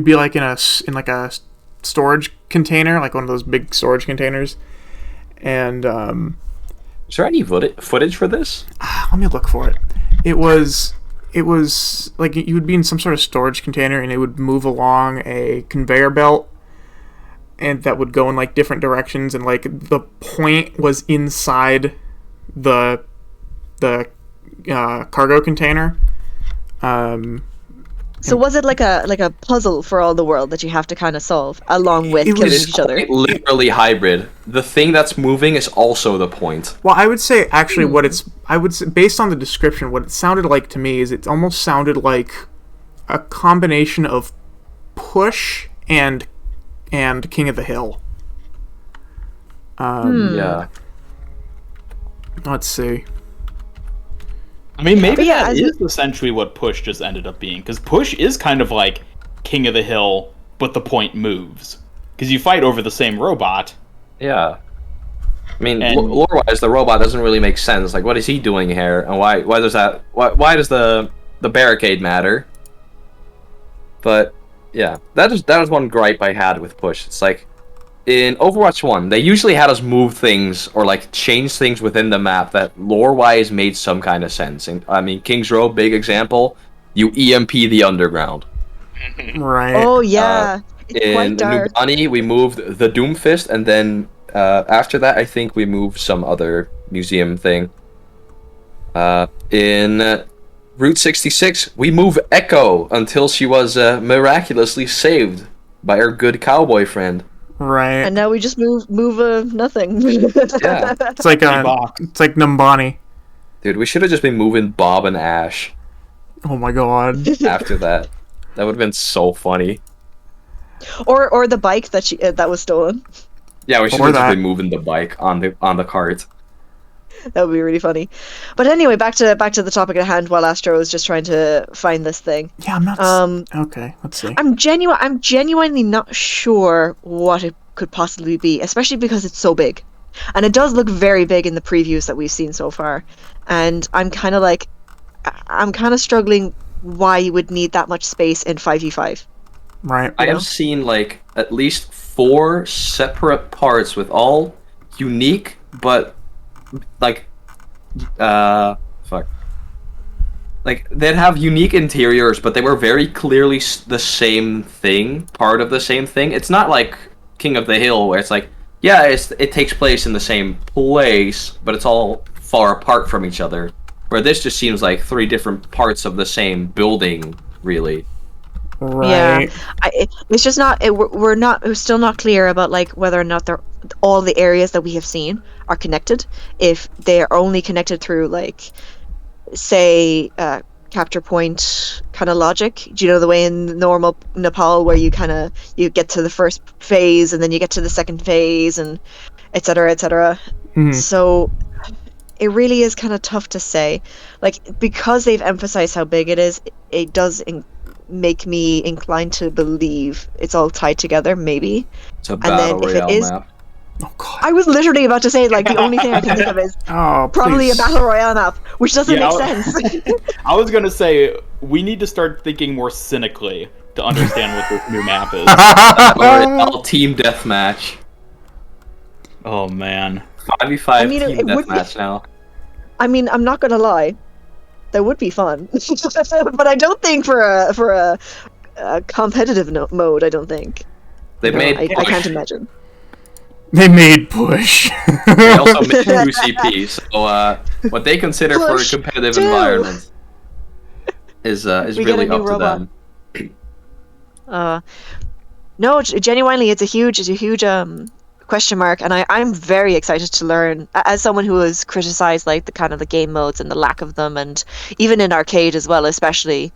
be like in a storage container, like one of those big storage containers, and Is there any footage for this? let me look for it. It was it was like you would be in some sort of storage container and it would move along a conveyor belt, and that would go in like different directions, and like the point was inside the cargo container. So was it like a puzzle for all the world that you have to kind of solve along with It killing was each other? Literally hybrid. The thing that's moving is also the point. Well, I would say actually I would say, based on the description, what it sounded like to me is it almost sounded like a combination of Push and King of the Hill. Yeah. Let's see. I mean, maybe But yeah, that as is essentially what Push just ended up being, because Push is kind of like King of the Hill, but the point moves. Because you fight over the same robot. Yeah. I mean, And- lore-wise, the robot doesn't really make sense. Like, what is he doing here, and why does that? Why does the barricade matter? But yeah, that is one gripe I had with Push. It's like in Overwatch 1, they usually had us move things or like change things within the map that lore-wise made some kind of sense. And I mean, King's Row, big example. You EMP the underground. Right. Oh yeah, it's In quite dark. Nubani, we moved the Doomfist, and then after that, I think we moved some other museum thing. In Route 66, we move Echo until she was miraculously saved by her good cowboy friend. Right. And now we just move nothing. Yeah. It's like box. it's like Numbani. Dude, we should have just been moving Bob and Ash Oh my god. after that. That would have been so funny. or the bike that was stolen. Yeah, we should Or have just that. been moving the bike on the cart. That would be really funny. But anyway, back to the topic at hand. While Astro is just trying to find this thing, Yeah, I'm not. Okay, let's see. I'm genuinely not sure what it could possibly be, especially because it's so big, and it does look very big in the previews that we've seen so far. And I'm kind of struggling why you would need that much space in 5v5. Right. I know? have seen like at least 4 separate parts with all unique but like fuck. Like they'd have unique interiors, but they were very clearly the same thing, part of the same thing. It's not like King of the Hill where it's like, yeah, it takes place in the same place, but it's all far apart from each other. Where this just seems like 3 different parts of the same building, really. Right. It's just not. We're still not clear about like whether or not all the areas that we have seen are connected. If they are only connected through like, say, capture point kind of logic. Do you know the way in normal Nepal where you get to the first phase and then you get to the second phase and et cetera, et cetera. Mhm. So it really is kind of tough to say, like, because they've emphasized how big it is. It does make me inclined to believe it's all tied together, maybe. It's a then battle if it royale is- map. Oh god. I was literally about to say, like, the only thing I can think of is Oh, probably please. a battle royale map, which doesn't Yeah, make sense. I was gonna say, we need to start thinking more cynically to understand what this new map is. Royale team deathmatch. Oh man. 5v5 I mean, team it would be- deathmatch now. I mean, I'm not gonna lie, that would be fun, but I don't think for a competitive mode. I don't think. They No, made I push. can't imagine. They made Push. They also made 2 CP. So what they consider for a Push competitive 2. environment is We get really a new up to robot. them. No, genuinely, it's a huge question mark, and I'm very excited to learn. As someone who has criticized like the kind of the game modes and the lack of them, and even in arcade as well, especially,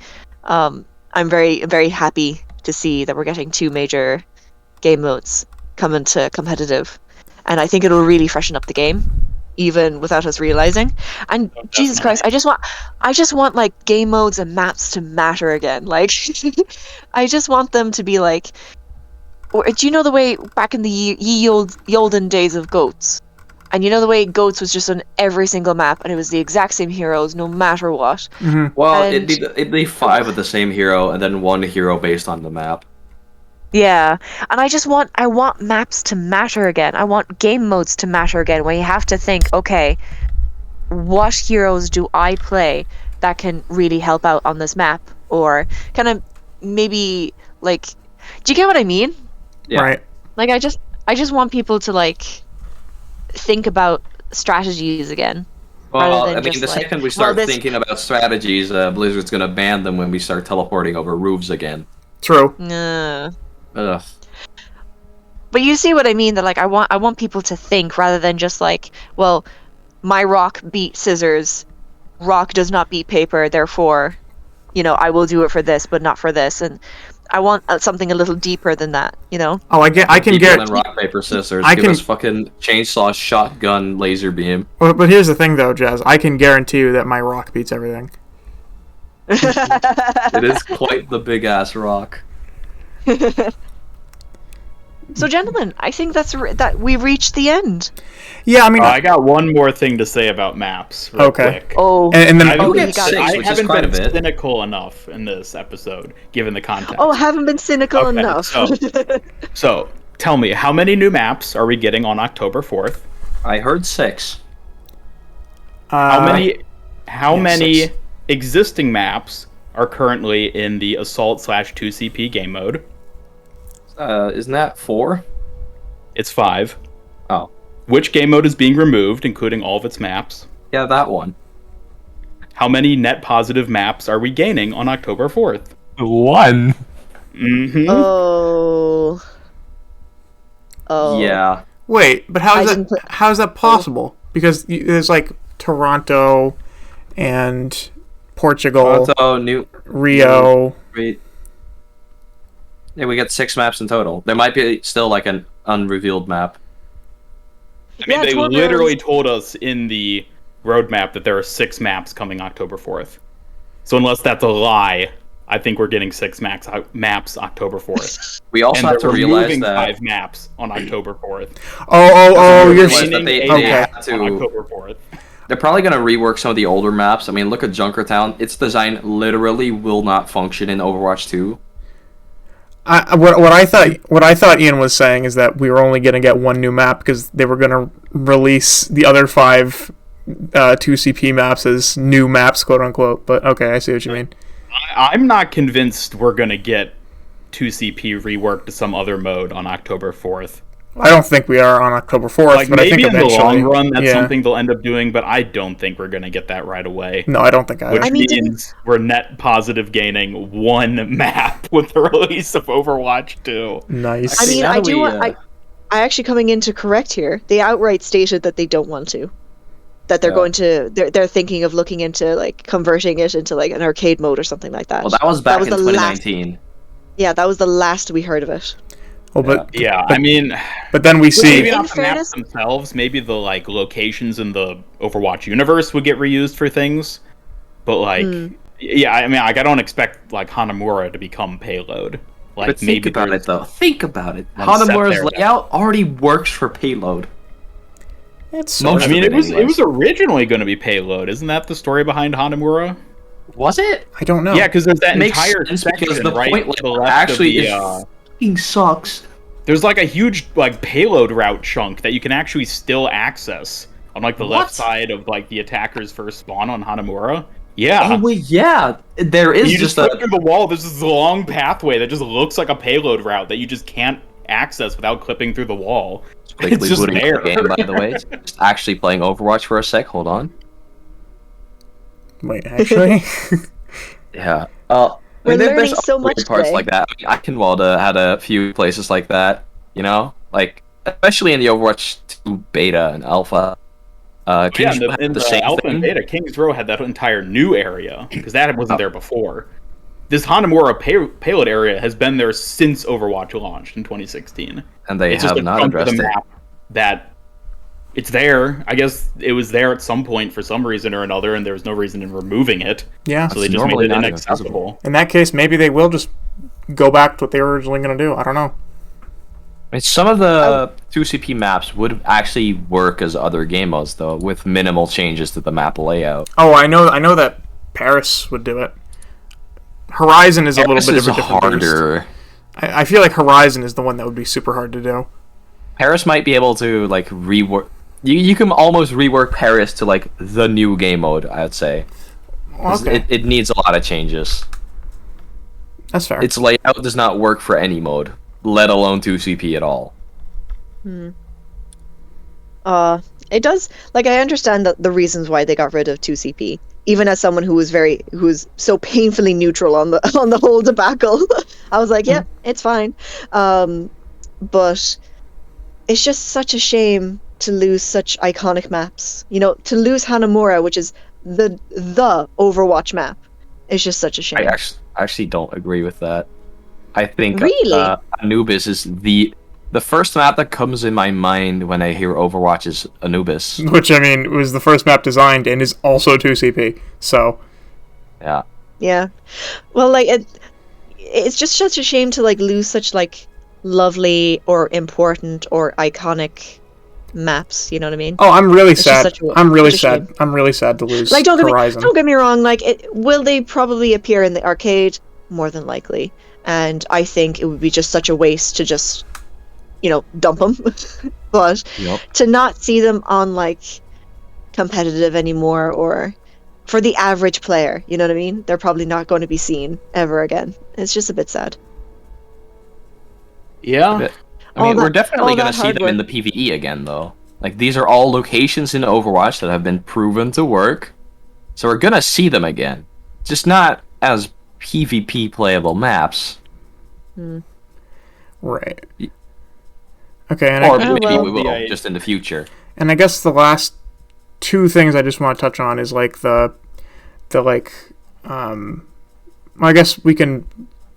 I'm very very happy to see that we're getting 2 major game modes coming to competitive, and I think it'll really freshen up the game, even without us realizing. And Jesus Christ, I just want like game modes and maps to matter again. Like, I just want them to be like. Do you know the way back in the ye olden days of Goats? And you know the way Goats was just on every single map, and it was the exact same heroes, no matter what. Well, And- it'd be 5 of the same hero and then 1 hero based on the map. Yeah, and I want maps to matter again. I want game modes to matter again, where you have to think, okay, what heroes do I play that can really help out on this map, or kind of maybe like, do you get what I mean? Yeah. Right. Like I just want people to like think about strategies again. Well, rather than I mean, just the like, second we well, start this- thinking about strategies, Blizzard's gonna ban them when we start teleporting over roofs again. True. Ugh. But you see what I mean? That like I want people to think rather than just like, well, my rock beat scissors, rock does not beat paper, therefore, I will do it for this, but not for this. And I want something a little deeper than that, Oh, I can People get. in rock paper scissors. I Give can- us fucking chainsaw, shotgun, laser beam. But here's the thing, though, Jazz. I can guarantee you that my rock beats everything. It is quite the big ass rock. So, gentlemen, I think that we reached the end. Yeah, I mean, I got one more thing to say about maps. Real Okay. Quick. Oh, and then I, Oh, haven't- you got- I Which is haven't quite a been bit. cynical enough in this episode, given the context. oh, haven't been cynical Okay, enough. So, tell me, how many new maps are we getting on October 4th? I heard 6. How uh, How yeah, many 6. existing maps are currently in the Assault/2CP game mode? Isn't that 4? It's 5. Oh. Which game mode is being removed, including all of its maps? Yeah, that one. How many net positive maps are we gaining on October 4th? 1. Mm-hmm. Oh. Yeah. Wait, but I didn't put- how is that possible? Because there's like Toronto and Portugal, Toronto, New Rio. Wait. Yeah, we got 6 maps in total. There might be still like an unrevealed map. I mean, Yeah, they Toronto literally is- told us in the roadmap that there are 6 maps coming October 4th. So unless that's a lie, I think we're getting 6 maps October 4th. We also And have to they're realize removing that 5 maps on October 4th. Oh, you're. realize that Remaining they 8 okay. maps on to- October 4th. they're probably going to rework some of the older maps. I mean, look at Junkertown. Its design literally will not function in Overwatch 2. What I thought Ian was saying is that we were only going to get one new map because they were going to release the other 5 2CP maps as new maps, quote unquote. But okay, I see what you mean. I'm not convinced we're going to get 2CP reworked to some other mode on October 4th. I don't think we are on October 4th, Like, but I maybe think in the eventually. long run, that's yeah. something they'll end up doing, but I don't think we're going to get that right away. No, I don't think I. Which I mean, didn't- means we're net positive gaining 1 map with the release of Overwatch 2. Nice. I mean, now I that do we, want. I actually coming in to correct here. They outright stated that they don't want to. That they're Yeah. going to. They're thinking of looking into like converting it into like an arcade mode or something like that. Well, that was back in the last- 2019. Yeah, that was the last we heard of it. well, but Yeah, I mean, but then we see. maybe in not the fairness- maps themselves. Maybe the like locations in the Overwatch universe would get reused for things. But like, yeah, I mean, like, I don't expect like Hanamura to become payload. Like, But think maybe about there's- it, though. Think about it. one set Hanamura's there that- layout already works for payload. It's Most I mean, of it was anyways. originally going to be payload. Isn't that the story behind Hanamura? Was it? I don't know. Yeah, because there's that Makes entire sense section because the right point to the layout left actually of the, is fucking sucks. there's like a huge like payload route chunk that you can actually still access on like the What? left side of like the attacker's first spawn on Hanamura. Yeah. Oh, well, yeah. There is You just just click through the wall. There's this long pathway that just looks like a payload route that you just can't access without clipping through the wall. quickly It's just booting up there. the game, by the way. Just actually playing Overwatch for a sec. Hold on. Wait, actually. Yeah. We're there's learning other so much weird parts today. like that. I mean, Akinwalda had a few places like that. You know, like especially in the Overwatch 2 beta and alpha. Yeah, Kings in had the, the same Alpha thing. and Beta, Kings Row had that entire new area because that wasn't there before. This Hanamura payload area has been there since Overwatch launched in 2016. And they It's just have a not chunk of addressed the it. map that it's there. I guess it was there at some point for some reason or another, and there was no reason in removing it. Yeah. So they It's just made normally it not even inaccessible. In that case, maybe they will just go back to what they were originally going to do. I don't know. I mean, some of the 2CP maps would actually work as other game modes, though, with minimal changes to the map layout. Oh, I know that Paris would do it. Horizon is a little Paris bit is of a different beast. harder. I feel like Horizon is the one that would be super hard to do. Paris might be able to like rework. You can almost rework Paris to like the new game mode. I'd say. Okay. It needs a lot of changes. That's fair. Its layout does not work for any mode, let alone 2CP at all. It does. Like, I understand the reasons why they got rid of 2CP. Even as someone who was so painfully neutral on the on the whole debacle, I was like, yeah, it's fine. But it's just such a shame to lose such iconic maps. You know, to lose Hanamura, which is the Overwatch map, is just such a shame. I actually don't agree with that. I think Really? Anubis is the first map that comes in my mind when I hear Overwatch is Anubis. Which, I mean, was the first map designed and is also 2CP. So, Yeah. Yeah. Well, like it's just such a shame to like lose such like lovely or important or iconic maps. You know what I mean? oh, I'm really It's just sad. such a- I'm really such a shame. sad. I'm really sad to lose Like, Horizon. don't get me wrong. Like, will they probably appear in the arcade? More than likely. And I think it would be just such a waste to just, dump them. But Yep. to not see them on like competitive anymore, or for the average player, you know what I mean? They're probably not going to be seen ever again. It's just a bit sad. Yeah. I mean, All we're that- definitely all going that to see hard them in the work. PvE again, though. Like, these are all locations in Overwatch that have been proven to work. So we're going to see them again. Just not as PvP playable maps. Right. Okay, and Or I, maybe well. we will, Yeah. just in the future. and I guess the last two things I just want to touch on is like the like I guess we can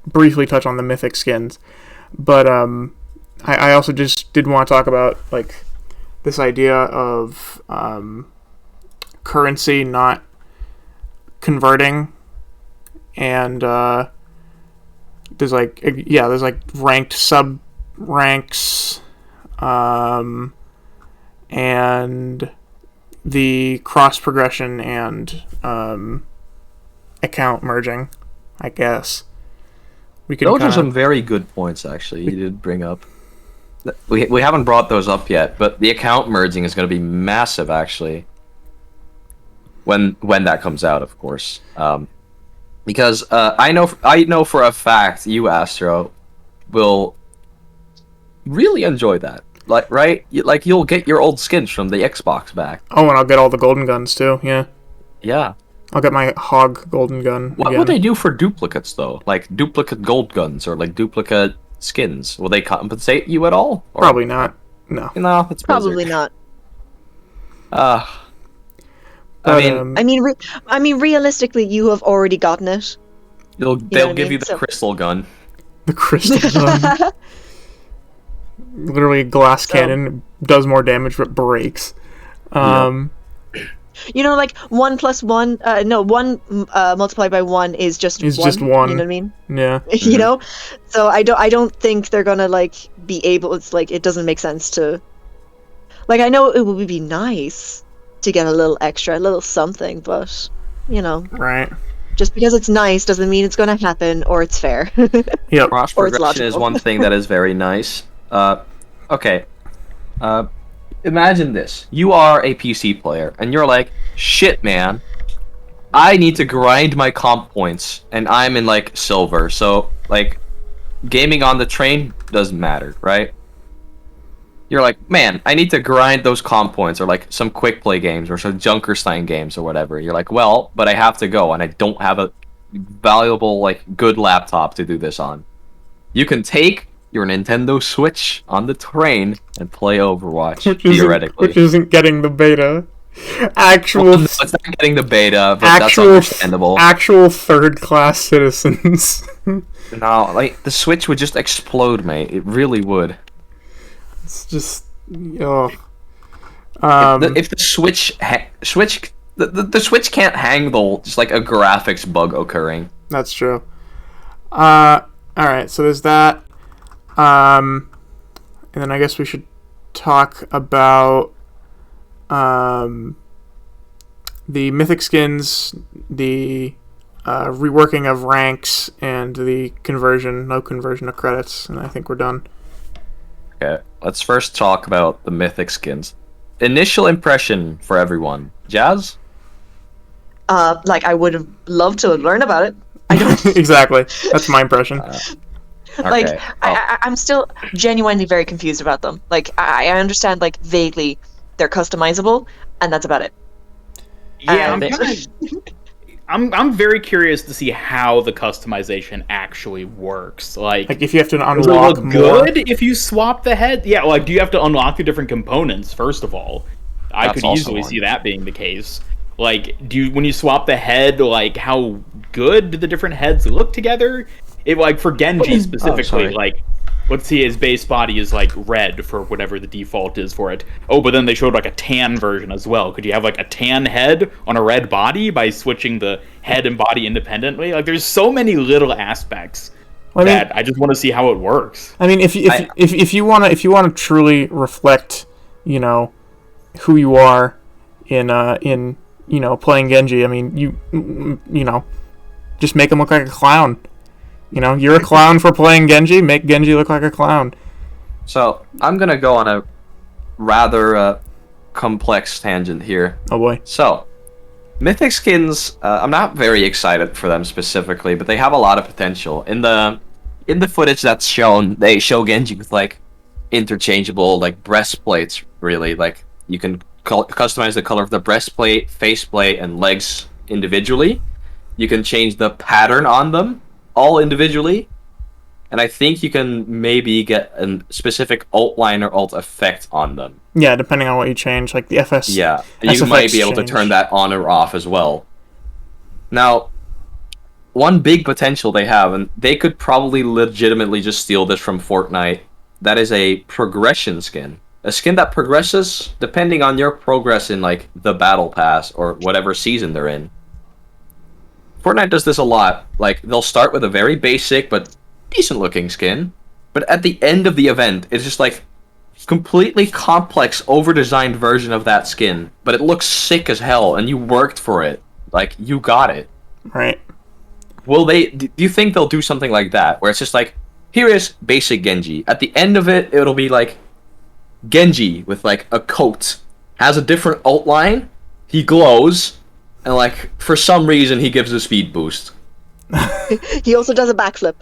briefly touch on the mythic skins, but I also just did want to talk about like this idea of currency not converting, and there's like ranked sub ranks, and the cross progression and account merging, I guess. We can Those are kinda, some very good points, actually, you did bring up. We haven't brought those up yet, but the account merging is going to be massive, actually. When that comes out, of course. Because I know for a fact you, Astro, will really enjoy that. Like, right? Like, you'll get your old skins from the Xbox back. oh, and I'll get all the golden guns too. Yeah, Yeah. I'll get my hog golden gun. What again. would they do for duplicates, though? Like, duplicate gold guns or, like, duplicate skins? Will they compensate you at all? Or... Probably not. No. No, that's Probably Blizzard. not. But, I mean, I mean, realistically, you have already gotten it. they'll what I give mean? you the So- crystal gun. the crystal gun, literally a glass So- cannon, does more damage but breaks. You know, like 1 + 1. No, 1 multiplied by 1 is just Is 1. just 1. You know what I mean? Yeah. You know, so I don't think they're gonna like be able. It's like it doesn't make sense to. Like, I know it would be nice to get a little extra, a little something, but Right. just because it's nice doesn't mean it's gonna happen or it's fair. Yep. Cross Or it's progression is logical. one thing that is very nice. Okay. Imagine this. You are a PC player, and you're like, shit, man. I need to grind my comp points, and I'm in, like, silver. So, like, gaming on the train doesn't matter, right? You're like, man, I need to grind those comp points, or, like, some quick play games, or some Junkerstein games, or whatever. You're like, well, but I have to go, and I don't have a valuable, like, good laptop to do this on. You can take your Nintendo Switch on the train and play Overwatch, theoretically. Which isn't getting the beta. Actual Well, no, it's not getting the beta, but that's actual understandable. actual third class citizens. No, like, the Switch would just explode, mate. It really would. It's just oh. If the Switch the Switch can't handle just like a graphics bug occurring. That's true. Alright, so there's that. And then I guess we should talk about the mythic skins, the reworking of ranks, and the no conversion of credits, and I think we're done. Okay, let's first talk about the mythic skins. Initial impression for everyone. Jazz? Like, I would have loved to learn about it. I don't. Exactly. That's my impression. Like, Okay, well, I'm still genuinely very confused about them. Like, I understand, like, vaguely they're customizable, and that's about it. Yeah, And- I'm very curious to see how the customization actually works. Like if you have to does it unlock look more. good if you swap the head? Yeah, like do you have to unlock the different components first of all? I That's could also easily one. see that being the case. Like, when you swap the head, like how good do the different heads look together? It like for Genji specifically, sorry. like let's see his base body is like red for whatever the default is for it. Oh, but then they showed like a tan version as well. Could you have like a tan head on a red body by switching the head and body independently? Like there's so many little aspects Well, I mean- that I just want to see how it works. I mean, if you want to truly reflect, you know, who you are in you know playing Genji. I mean, you know, just make him look like a clown. You know, you're a clown for playing Genji. Make Genji look like a clown. So I'm gonna go on a rather complex tangent here. Oh boy. So, mythic skins, I'm not very excited for them specifically, but they have a lot of potential. In the footage that's shown, they show Genji with like interchangeable like breastplates. Really, like you can customize the color of the breastplate, faceplate, and legs individually. You can change the pattern on them all individually, and I think you can maybe get a specific alt line or alt effect on them. Yeah, depending on what you change, like the FS. Yeah, and you SFX might be able to change. turn that on or off as well. Now, one big potential they have, and they could probably legitimately just steal this from Fortnite, that is a progression skin. A skin that progresses depending on your progress in like the battle pass or whatever season they're in. Fortnite does this a lot. Like, they'll start with a very basic but decent looking skin, but at the end of the event, it's just like completely complex, over-designed version of that skin, but it looks sick as hell, and you worked for it. Like, you got it. Right. Will they? Do you think they'll do something like that, where it's just like, here is basic Genji. At the end of it, it'll be like Genji with like a coat, has a different alt line, he glows, and like for some reason he gives a speed boost. He also does a backflip.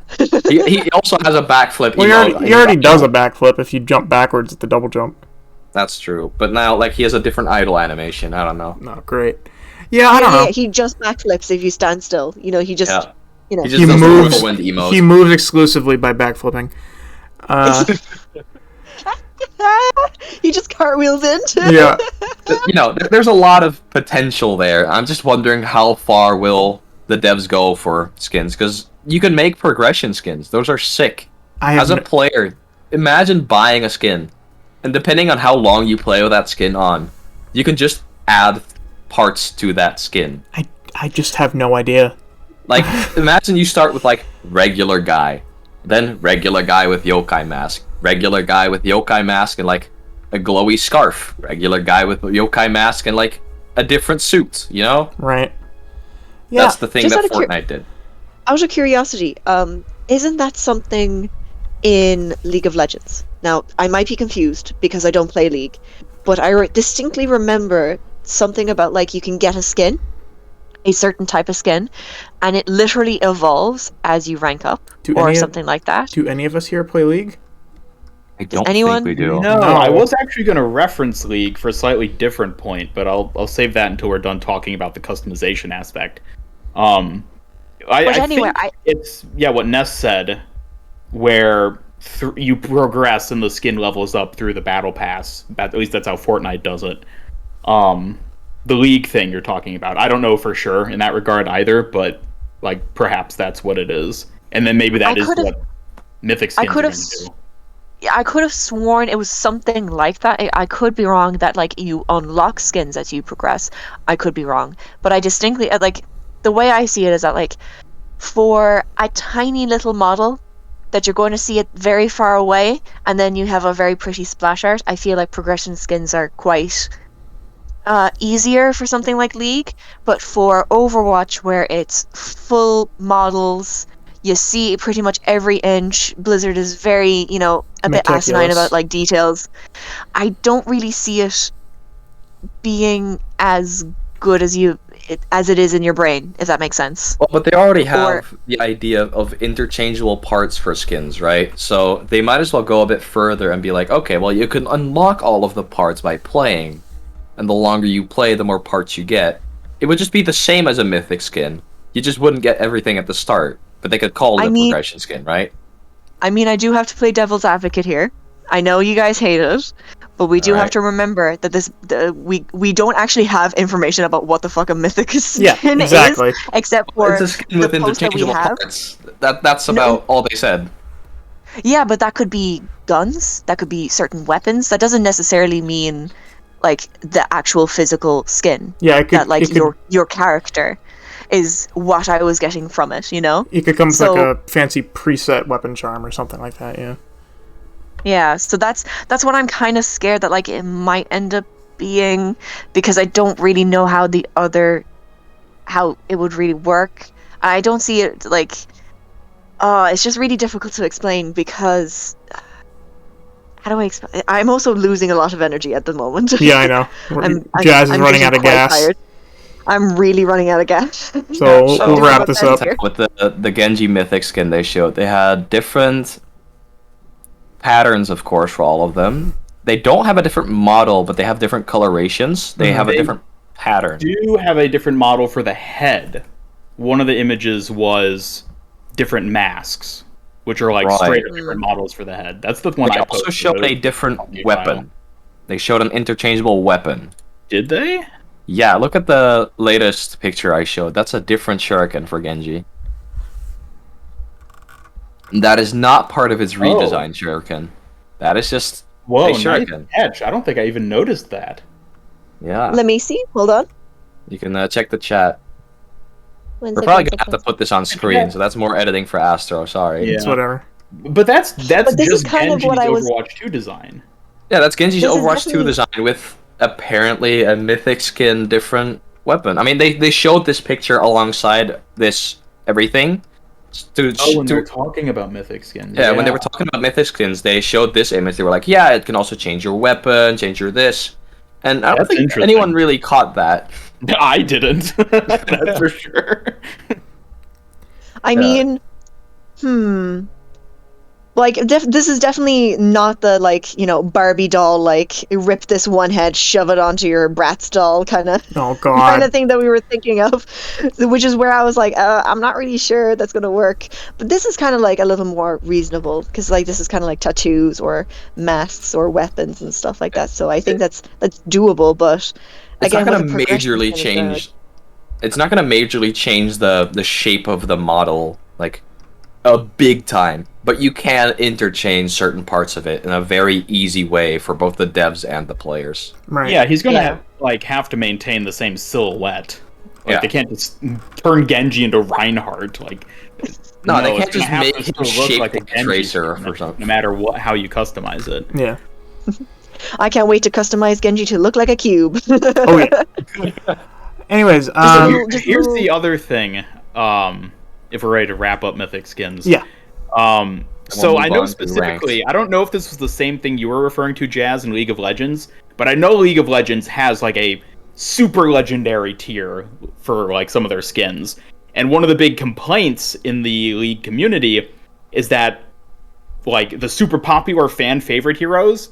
He also has a backflip. Well, he already does a backflip if you jump backwards at the double jump. That's true, but now like he has a different idle animation. I don't know. No, great. Yeah, I don't know. He just backflips if you stand still. You know, he just, Yeah. you know. He just He does the moves. whirlwind emote. He moves exclusively by backflipping. He just cartwheels in. Yeah. You know, there's a lot of potential there. I'm just wondering how far will the devs go for skins, because you can make progression skins. Those are sick. As a player, imagine buying a skin, and depending on how long you play with that skin on, you can just add parts to that skin. I just have no idea. Like, imagine you start with like regular guy, then regular guy with yokai mask, regular guy with yokai mask and like a glowy scarf, regular guy with yokai mask and like a different suit, you know? Right. Yeah. That's the thing Just that out of Fortnite did. Out of curiosity, isn't that something in League of Legends? Now, I might be confused because I don't play League, but I distinctly remember something about like you can get a skin, a certain type of skin, and it literally evolves as you rank up, or something like that. Do any of us here play League? I don't anyone- think we do. No, No. I was actually going to reference League for a slightly different point, but I'll save that until we're done talking about the customization aspect. I anyway, think it's what Ness said, where you progress and the skin levels up through the battle pass. At least that's how Fortnite does it. The League thing you're talking about, I don't know for sure in that regard either, but like perhaps that's what it is, and then maybe that is what Mythic skins are going to do. I could have sworn it was something like that. I could be wrong that like you unlock skins as you progress. I could be wrong, but I distinctly like the way I see it is that like for a tiny little model that you're going to see it very far away, and then you have a very pretty splash art. I feel like progression skins are quite easier for something like League, but for Overwatch where it's full models. You see pretty much every inch. Blizzard is very, you know, a bit asinine about like details. I don't really see it being as good as you. as it is in your brain, if that makes sense. Well, but they already have the idea of interchangeable parts for skins, right? So they might as well go a bit further and be like, okay, well, you can unlock all of the parts by playing, and the longer you play, the more parts you get. It would just be the same as a mythic skin. You just wouldn't get everything at the start, but they could call it a progression skin, right? I mean, I do have to play devil's advocate here. I know you guys hate it, but we do have to remember that we don't actually have information about what the fuck a mythic skin is, except for it's a skin with interchangeable parts. That's about all they said. Yeah, but that could be guns. That could be certain weapons. That doesn't necessarily mean like the actual physical skin. Yeah, it could, that like your character is what I was getting from it. You know, it could come with like a fancy preset weapon charm or something like that. Yeah. Yeah, so that's what I'm kind of scared that like it might end up being, because I don't really know how it would really work. I don't see it like it's just really difficult to explain because how do I explain? I'm also losing a lot of energy at the moment. Yeah, I know. Jazz is running out of gas. Tired. I'm really running out of gas. So we'll wrap this up. With the Genji mythic skin they showed, they had different patterns, of course, for all of them. They don't have a different model, but they have different colorations. They have a different pattern. Do have a different model for the head. One of the images was different masks, which are like straight up different models for the head. That's the one. They also showed a different weapon. They showed an interchangeable weapon. Did they? Yeah, look at the latest picture I showed. That's a different shuriken for Genji. That is not part of his redesigned shuriken. That is just a shuriken. Nice catch. I don't think I even noticed that. Yeah. Let me see. Hold on. You can check the chat. We're probably gonna have to put this on screen, so that's more editing for Astro. Sorry. Yeah. It's whatever. But that's just kind Genji's of what I was... Overwatch 2 design. Yeah, that's Genji's Overwatch 2 design with apparently a mythic skin different weapon. I mean, they showed this picture alongside this everything. When they're talking about mythic skins. Yeah, when they were talking about mythic skins, they showed this image. They were like, yeah, it can also change your weapon, change your this. And I don't think anyone really caught that. I didn't. That's for sure. I mean, like, this is definitely not the, like, you know, Barbie doll, like, rip this one head, shove it onto your Bratz doll kind of thing that we were thinking of, which is where I was like, I'm not really sure that's going to work. But this is kind of, like, a little more reasonable, because, like, this is kind of like tattoos or masks or weapons and stuff like that. So I think that's doable, but again, it's not going to majorly change. It's not going to majorly change the shape of the model, like, a big time, but you can interchange certain parts of it in a very easy way for both the devs and the players. Right. Yeah, he's gonna have to maintain the same silhouette. Like they can't just turn Genji into Reinhardt. Like no, they can't just make him shape like a Tracer or something. No matter how you customize it. Yeah. I can't wait to customize Genji to look like a cube. Oh yeah. Anyways, here's the other thing. If we're ready to wrap up Mythic Skins. Yeah. So I know specifically, I don't know if this was the same thing you were referring to, Jazz, in League of Legends, but I know League of Legends has like a super legendary tier for like some of their skins. And one of the big complaints in the League community is that like the super popular fan favorite heroes,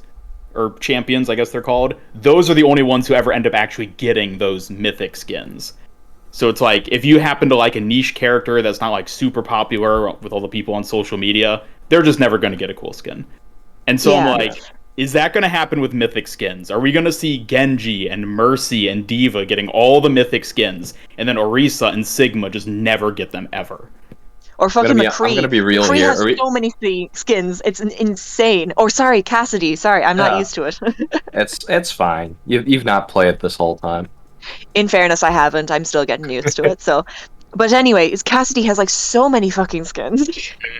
or champions, I guess they're called, those are the only ones who ever end up actually getting those mythic skins. So it's like, if you happen to like a niche character that's not like super popular with all the people on social media, they're just never going to get a cool skin. And so I'm like, is that going to happen with mythic skins? Are we going to see Genji and Mercy and Diva getting all the mythic skins, and then Orisa and Sigma just never get them ever? Or fucking McCree. I'm gonna be real McCree here. has so many skins. It's insane. Or sorry, Cassidy. Sorry, I'm not used to it. It's fine. You've not played this whole time. In fairness, I haven't. I'm still getting used to it. So, but anyway, Cassidy has like so many fucking skins.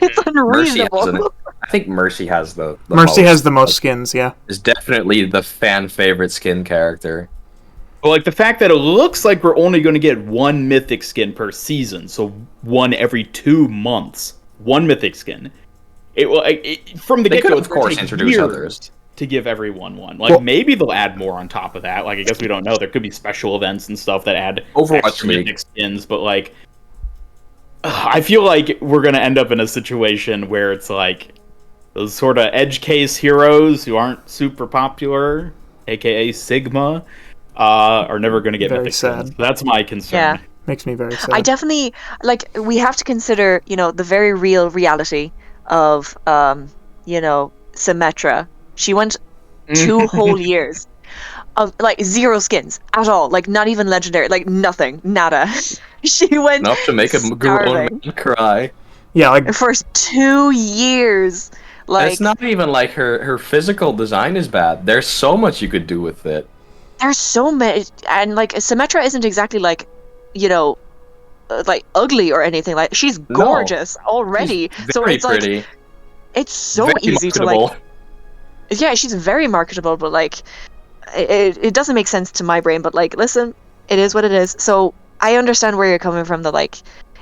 It's unreasonable. I think Mercy has the Mercy has the most skins. Yeah, is definitely the fan favorite skin character. Well, like the fact that it looks like we're only going to get one mythic skin per season, so one every 2 months, one mythic skin. From the get-go, of course, introduce others. to give everyone one. Like, Well- maybe they'll add more on top of that. Like, I guess we don't know. There could be special events and stuff that add Overwatch extra League. mythic skins, but like, I feel like we're gonna end up in a situation where it's like those sort of edge case heroes who aren't super popular, aka Sigma, are never gonna get Very mythic sad. skins. That's my concern. Yeah. Makes me very sad. I definitely like. We have to consider, the very real reality of, Symmetra. She went 2 whole years of like 0 skins at all, like not even legendary, like nothing, nada. She went Enough to make a grown starving man cry. Yeah, like the first 2 years. And Like, it's not even like her physical design is bad. There's so much you could do with it. there's so many, and like Symmetra isn't exactly like, like ugly or anything. Like, she's gorgeous already. So Very it's pretty. like it's so very easy to marketable. like. Yeah, she's very marketable, but like, it doesn't make sense to my brain. But like, listen, it is what it is. So I understand where you're coming from. That like,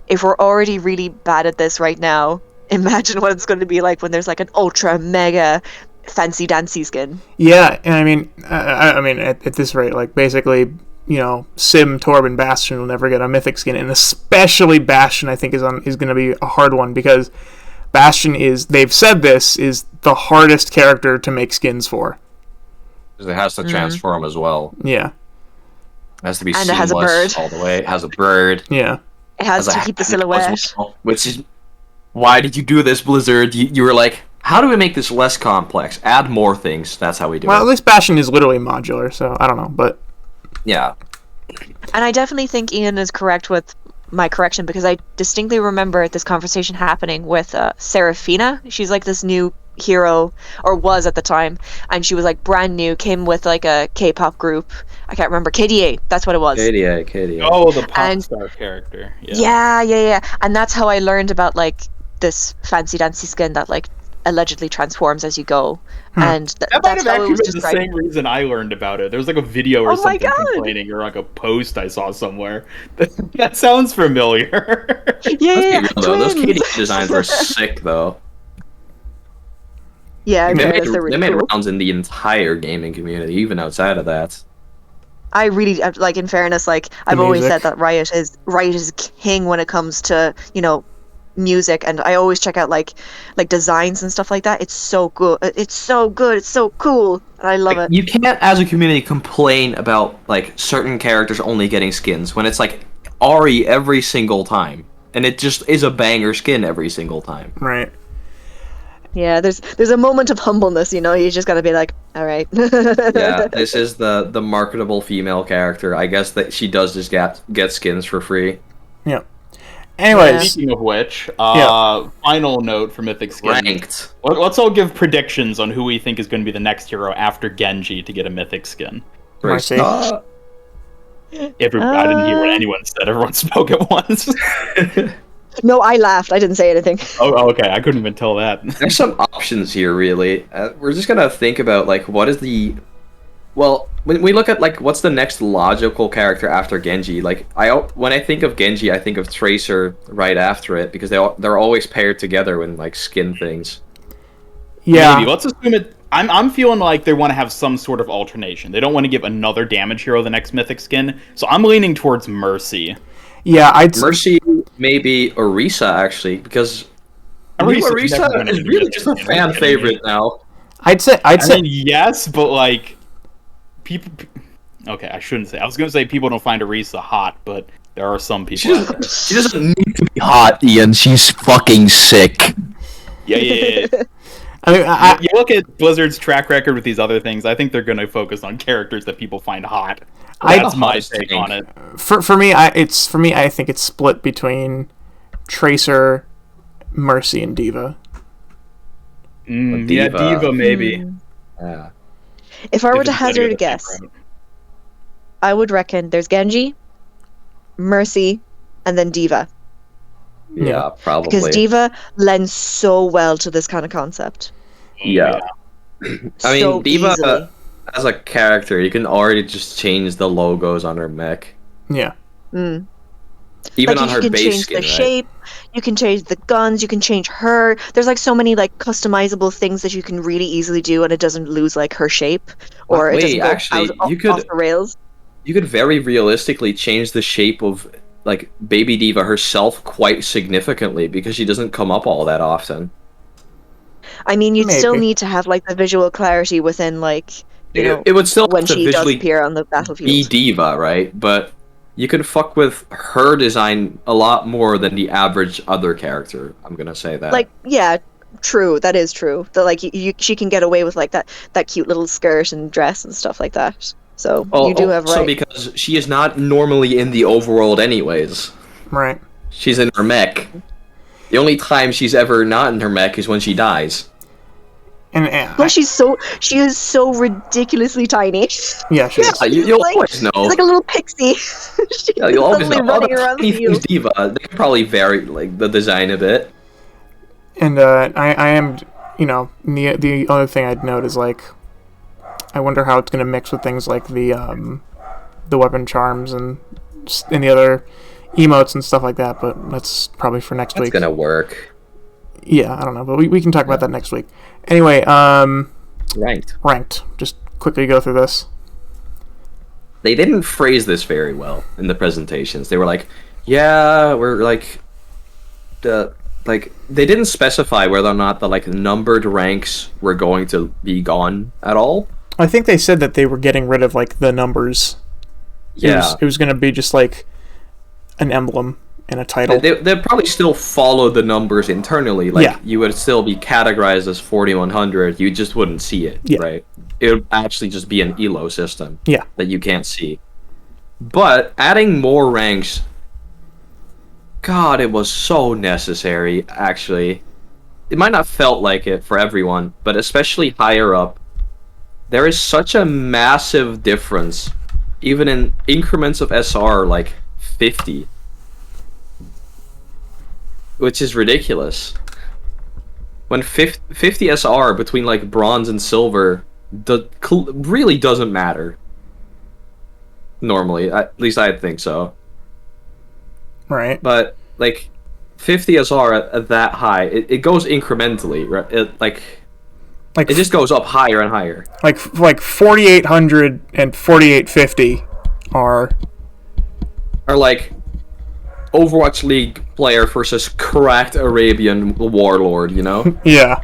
if we're already really bad at this right now, imagine what it's going to be like when there's like an ultra mega fancy dancy skin. yeah, and I mean, I mean, at this rate, like basically, Sim, Torb, and Bastion will never get a mythic skin, and especially Bastion, I think is going to be a hard one because Bastion they've said this is the hardest character to make skins for. 'Cause it has to transform as well. Yeah, It has to be And seamless it has a bird. all the way. It has a bird. yeah. It has Has to a keep the hat as silhouette. well, which is why did you do this, Blizzard? You were like, how do we make this less complex? Add more things. That's how we do Well, at it. least Bastion is literally modular, so I don't know, but Yeah. And I definitely think Ian is correct with my correction, because I distinctly remember this conversation happening with Serafina. She's like this new hero, or was at the time, and she was like brand new, came with like a K-pop group. I can't remember. KDA, that's what it was. KDA. Oh, the pop And- star character. Yeah. Yeah. And that's how I learned about like this fancy dancy skin that like allegedly transforms as you go. And That might that's have how it actually was been the described. same reason I learned about it. There was like a video or Oh my something God. complaining, or like a post I saw somewhere. That sounds familiar. Yeah, Let's be real, though. Those twins. KDA designs were sick, though. Yeah, in They fairness, made, they're really they made cool. rounds in the entire gaming community, even outside of that. I really like. In fairness, like I've always music. said that Riot is king when it comes to music, and I always check out like designs and stuff like that. It's so good. It's so good. It's so cool. And I love it. You can't, as a community, complain about like certain characters only getting skins when it's like Ari every single time, and it just is a banger skin every single time. right. Yeah, there's a moment of humbleness. You just got to be like, all right. Yeah, this is the marketable female character. I guess that she does just get skins for free. Yeah. Anyways, Speaking of which, Yeah. final note for Mythic Skins. Ranked. Let's all give predictions on who we think is going to be the next hero after Genji to get a Mythic skin. Marcy. Uh, I didn't hear what anyone said. Everyone spoke at once. No, I laughed. I didn't say anything. Oh, okay. I couldn't even tell that. There's some options here, really. We're just gonna think about like what is the. Well, when we look at like what's the next logical character after Genji, like when I think of Genji, I think of Tracer right after it because they're always paired together in like skin things. yeah. Maybe. Let's assume it. I'm feeling like they want to have some sort of alternation. They don't want to give another damage hero the next Mythic skin, so I'm leaning towards Mercy. Yeah, I'd Mercy, maybe Orisa actually, because Orisa's never Orisa gonna is be really Mythic just a skin, fan are you kidding me? favorite now. I'd say I mean, yes, but like people. Okay, I shouldn't say. I was gonna say people don't find Orisa hot, but there are some people. She out there. doesn't need to be hot, Ian. She's fucking sick. Yeah. I mean, You look at Blizzard's track record with these other things. I think they're going to focus on characters that people find hot. That's my take on it. for me, I think it's split between Tracer, Mercy, and Diva. Yeah, Diva maybe. Yeah. If I were If to it's gonna hazard go a the guess, same route. I would reckon there's Genji, Mercy, and then Diva. Yeah, probably. Because Diva lends so well to this kind of concept. Yeah. I mean, So Diva easily. as a character, you can already just change the logos on her mech. Yeah. Mm. Even like on you her can base change skin, the right? shape, you can change the guns, you can change her. There's like so many like customizable things that you can really easily do, and it doesn't lose like her shape, or it doesn't Wait, go out actually, you off could the rails. very realistically change the shape of like Baby Diva herself quite significantly because she doesn't come up all that often. I mean, you'd still Maybe. need to have like the visual clarity within like It would still when have to she does visually appear on the be battlefield. Diva, right? But you could fuck with her design a lot more than the average other character. I'm gonna say that. Like, yeah, true. That is true. That like she can get away with like that cute little skirt and dress and stuff like that. So Well, you do have also right. because she is not normally in the overworld anyways. Right. She's in her mech. The only time she's ever not in her mech is when she dies. And Plus, she is so ridiculously tiny. yeah, she is. Yeah, She's you'll like always know. she's like a little pixie. She's Yeah, you'll always suddenly know. Oh, running the around the tiny thing's field. Diva. They could probably vary like the design a bit. And I am, the other thing I'd note is like, I wonder how it's gonna mix with things like the weapon charms and the other emotes and stuff like that. But that's probably for next It's week. gonna work. Yeah, I don't know, but we can talk about that next week. Anyway, Ranked. ranked. Just quickly go through this. They didn't phrase this very well in the presentations. They were like, "Yeah, we're like, they didn't specify whether or not the like numbered ranks were going to be gone at all." I think they said that they were getting rid of like the numbers. Yeah, It was gonna be just like an emblem and a title. They'd probably still follow the numbers internally. Like, Yeah. you would still be categorized as 4100. You just wouldn't see it, Yeah. right? It would actually just be an elo system Yeah. that you can't see. But adding more ranks, God, it was so necessary, actually. It might not felt like it for everyone, but especially higher up, there is such a massive difference, even in increments of SR, like 50. Which is ridiculous. When 50 SR between like bronze and silver really doesn't matter. Normally, at least I think so. Right. But like 50 SR at that high, it goes incrementally, right? Like It just goes up higher and higher. like 4800 and 4850 are Or like Overwatch League player versus cracked Arabian warlord, you know? yeah.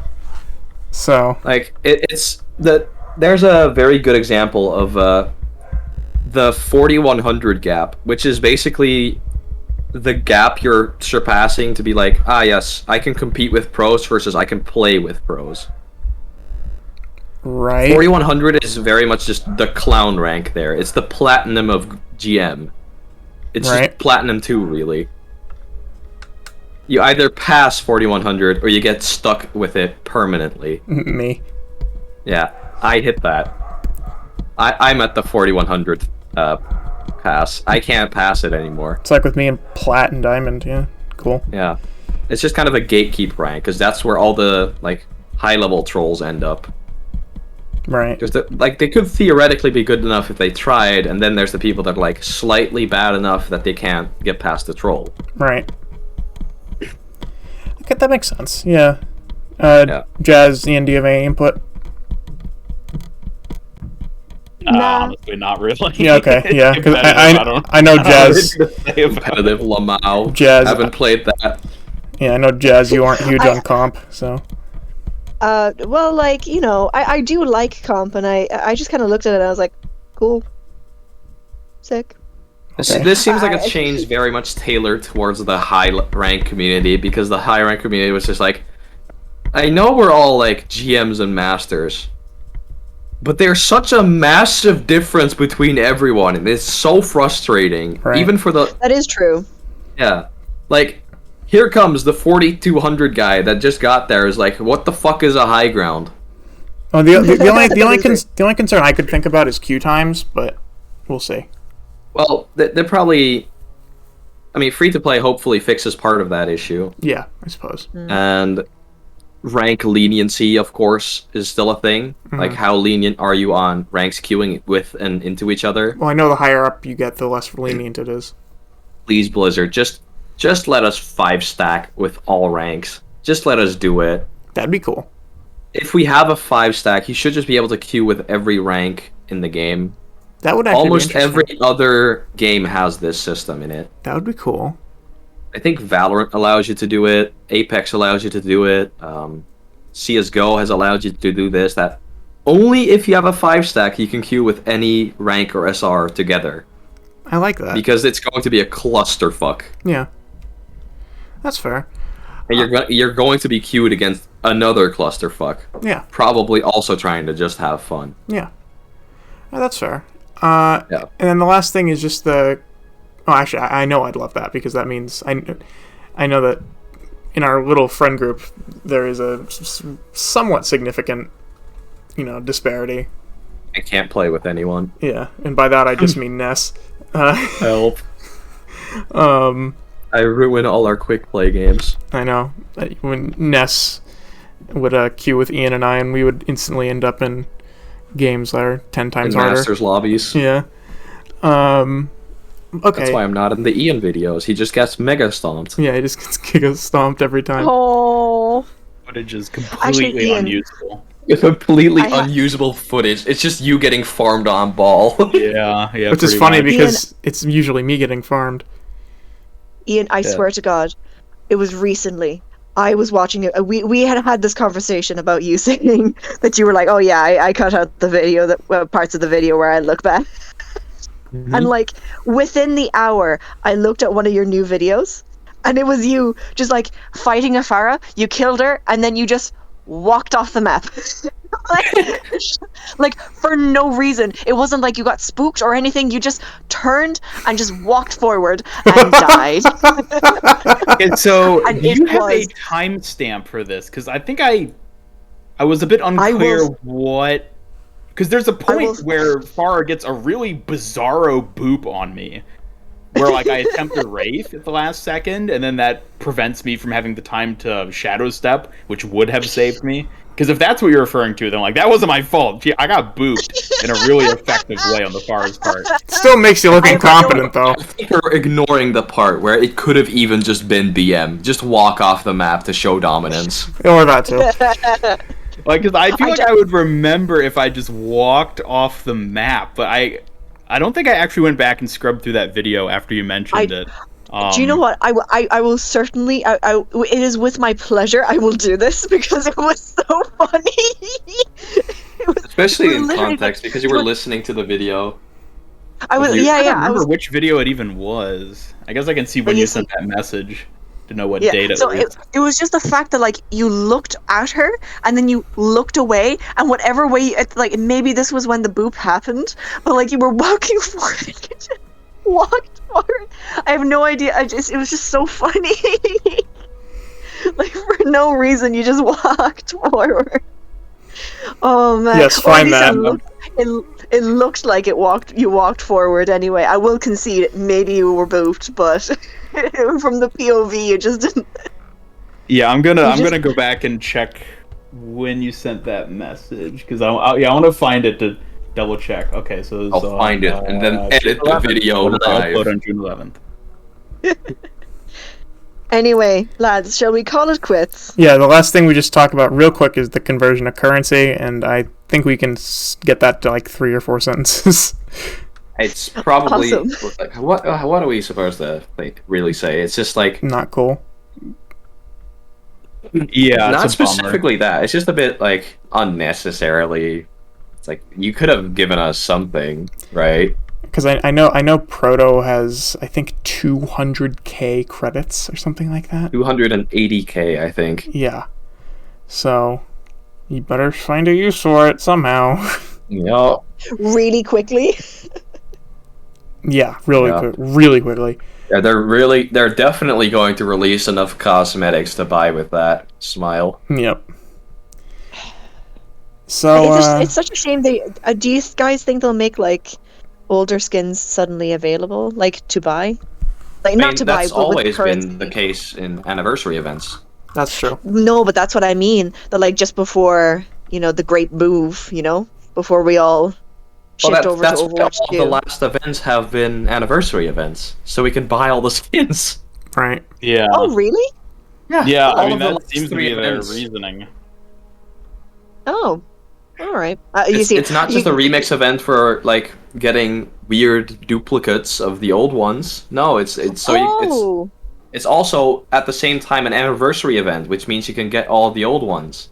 So Like it's that there's a very good example of the 4100 gap, which is basically the gap you're surpassing to be like, ah yes, I can compete with pros versus I can play with pros. right. 4100 is very much just the clown rank there. It's the platinum of GM. It's Right. just platinum 2 really. You either pass 4100 or you get stuck with it permanently. Me. Yeah, I hit that. I'm at the 4100 pass. I can't pass it anymore. It's like with me and plat and diamond. Yeah. Cool. Yeah, it's just kind of a gatekeep rank because that's where all the like high level trolls end up. Right. There's like they could theoretically be good enough if they tried, and then there's the people that are like slightly bad enough that they can't get past the troll. Right. Okay, that makes sense. Yeah. Yeah. Jazz, Ian, do you have any input? Nah. Honestly, not really. Yeah. Okay. Yeah. Because Competitive, I know don't Jazz. know anything to say about it. Competitive Lamau. Jazz. Haven't played that. Yeah, I know Jazz. You aren't huge I- on comp, so Well, like, I do like comp, and I just kind of looked at it and I was like, cool. Sick. Okay. This seems like a I- change very much tailored towards the high rank community because the high rank community was just like, I know we're all like GMs and masters, but there's such a massive difference between everyone, and it's so frustrating. Right. Even for the That is true. yeah, like here comes the 4200 guy that just got there is like, what the fuck is a high ground? oh, the only That is the only concern I could think about is queue times, but we'll see. Well, they're probably. I mean, free to play hopefully fixes part of that issue. Yeah, I suppose. And rank leniency, of course, is still a thing. Like, how lenient are you on ranks queuing with and into each other? Well, I know the higher up you get, the less lenient it is. please, Blizzard, just let us 5-stack with all ranks. Just let us do it. That'd be cool. If we have a 5-stack, you should just be able to queue with every rank in the game. That would actually Almost be interesting. every other game has this system in it. That would be cool. I think Valorant allows you to do it. Apex allows you to do it. CS:GO has allowed you to do this. That only if you have a 5-stack you can queue with any rank or SR together. I like that. Because it's going to be a clusterfuck. Yeah. That's fair. And you're going to be queued against another clusterfuck. Yeah. Probably also trying to just have fun. Yeah. That's fair. Yeah. And then the last thing is just the... Oh, actually, I know I'd love that, because that means... I know that in our little friend group, there is a somewhat significant, disparity. I can't play with anyone. Yeah, and by that I just mean Ness. Help. I ruin all our quick play games. I know. When Ness would queue with Ian and I, and we would instantly end up in games that are 10 times In harder. Masters lobbies. Yeah. Okay. That's why I'm not in the Ian videos. He just gets mega stomped. Yeah, he just gets giga stomped every time. Oh. Footage is completely Ian- unusable. Completely I ha- unusable footage. It's just you getting farmed on ball. Yeah. Which is pretty funny much. because it's usually me getting farmed. Ian, I swear to God, it was recently. I was watching it. We had this conversation about you saying that you were like, oh yeah, I cut out the video, that parts of the video where I look bad. And like within the hour, I looked at one of your new videos, and it was you just like fighting a Farah. You killed her, and then you just walked off the map. like for no reason. It wasn't like you got spooked or anything. You just turned and just walked forward and died. And so And you it have a was- timestamp for this, because I think I was a bit unclear what. Because there's a point where Farah gets a really bizarro boop on me, where like I attempt a wraith at the last second, and then that prevents me from having the time to shadow step, which would have saved me. Because if that's what you're referring to, then like that wasn't my fault. Gee, I got booped in a really effective way on the Farah's part. Still makes you look incompetent, though. I think you're ignoring the part where it could have even just been BM. Just walk off the map to show dominance. Or that too. Like, cause I feel like I would remember if I just walked off the map, but I don't think I actually went back and scrubbed through that video after you mentioned it. Do you know what? I will certainly. It is with my pleasure. I will do this because it was so funny. Especially in literally context, because you were listening to the video. I was. I Yeah, don't yeah. I remember was. which video it even was. I guess I can see when you sent that message to know what Yeah. date it So was. it was just the fact that like you looked at her and then you looked away, and whatever way, like maybe this was when the boop happened, but like you were walking forward. You just walked forward. I have no idea. It was just so funny. Like for no reason, you just walked forward. Oh man. Yes, Or at find least that. It looked like you walked forward anyway. I will concede maybe you were booped, but from the POV it just didn't. Yeah, I'm gonna just- go back and check when you sent that message, because I want to find it to double check. Okay, so it was, I'll find it and then edit the video live. Upload on June 11th. Anyway, lads, shall we call it quits? Yeah, the last thing we just talk about real quick is the conversion of currency, and I think we can get that to like 3 or 4 sentences. It's probably Awesome. like, what are we supposed to like really say? It's just like Not cool. Yeah, not it's a bummer. specifically that. It's just a bit like unnecessarily. It's like you could have given us something, right? Because I know Proto has, I think, 200k credits or something like that. 280k, I think. Yeah. So, you better find a use for it somehow. Yeah. Really quickly. Yeah, Yeah. really quickly. Yeah, they're definitely going to release enough cosmetics to buy with that smile. Yep. So, It's such a shame. Do you guys think they'll make like older skins suddenly available, like to buy? Like not to buy, that's but with always currency. been the case in anniversary events. that's true. No, but that's what I mean. That like just before the great move, before we all shipped over to that's why Overwatch all 2. the last events have been anniversary events, so we can buy all the skins. Right. Yeah. Oh, really? Yeah, I all mean, of the that last seems to 3 be their events. reasoning. Oh, all right. You It's, see, it's not just a remix event for like getting weird duplicates of the old ones. No, it's Oh, it's also at the same time an anniversary event, which means you can get all the old ones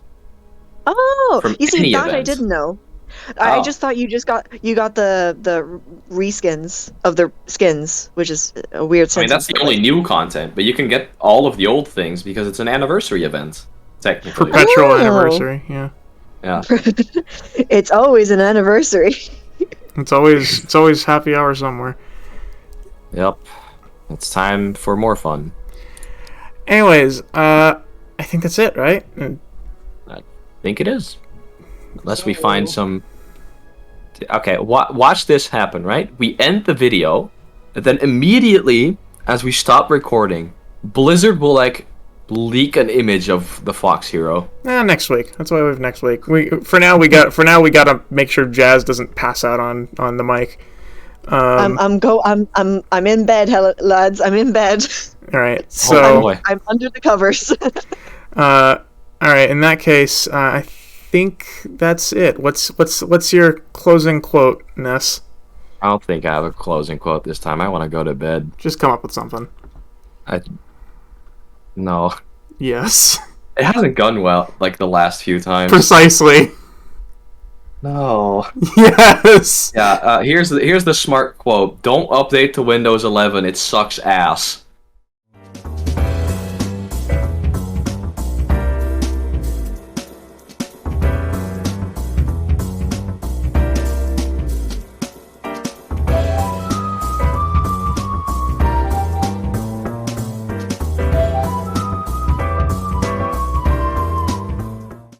oh. from You see, any that I event. didn't know. I Oh. just thought you got the reskins of the skins, which is a weird I mean, sentence. that's the but, only like- new content, but you can get all of the old things because it's an anniversary event, technically. Perpetual Oh. anniversary. Yeah. Yeah. It's always an anniversary. It's always happy hour somewhere. Yep. It's time for more fun. Anyways, I think that's it, right? I think it is. Unless we find some... Okay, watch this happen, right? We end the video, and then immediately, as we stop recording, Blizzard will, like, leak an image of the Fox Hero. Next week. That's why we have next week. For now we gotta make sure Jazz doesn't pass out on the mic. I'm in bed, lads. I'm in bed. All right. Oh, So, boy. I'm under the covers. all right. In that case, I think that's it. What's your closing quote, Ness? I don't think I have a closing quote this time. I want to go to bed. Just come up with something. No. Yes. It hasn't gone well, like, the last few times. Precisely. No. Yes. Yeah, here's the smart quote. Don't update to Windows 11. It sucks ass.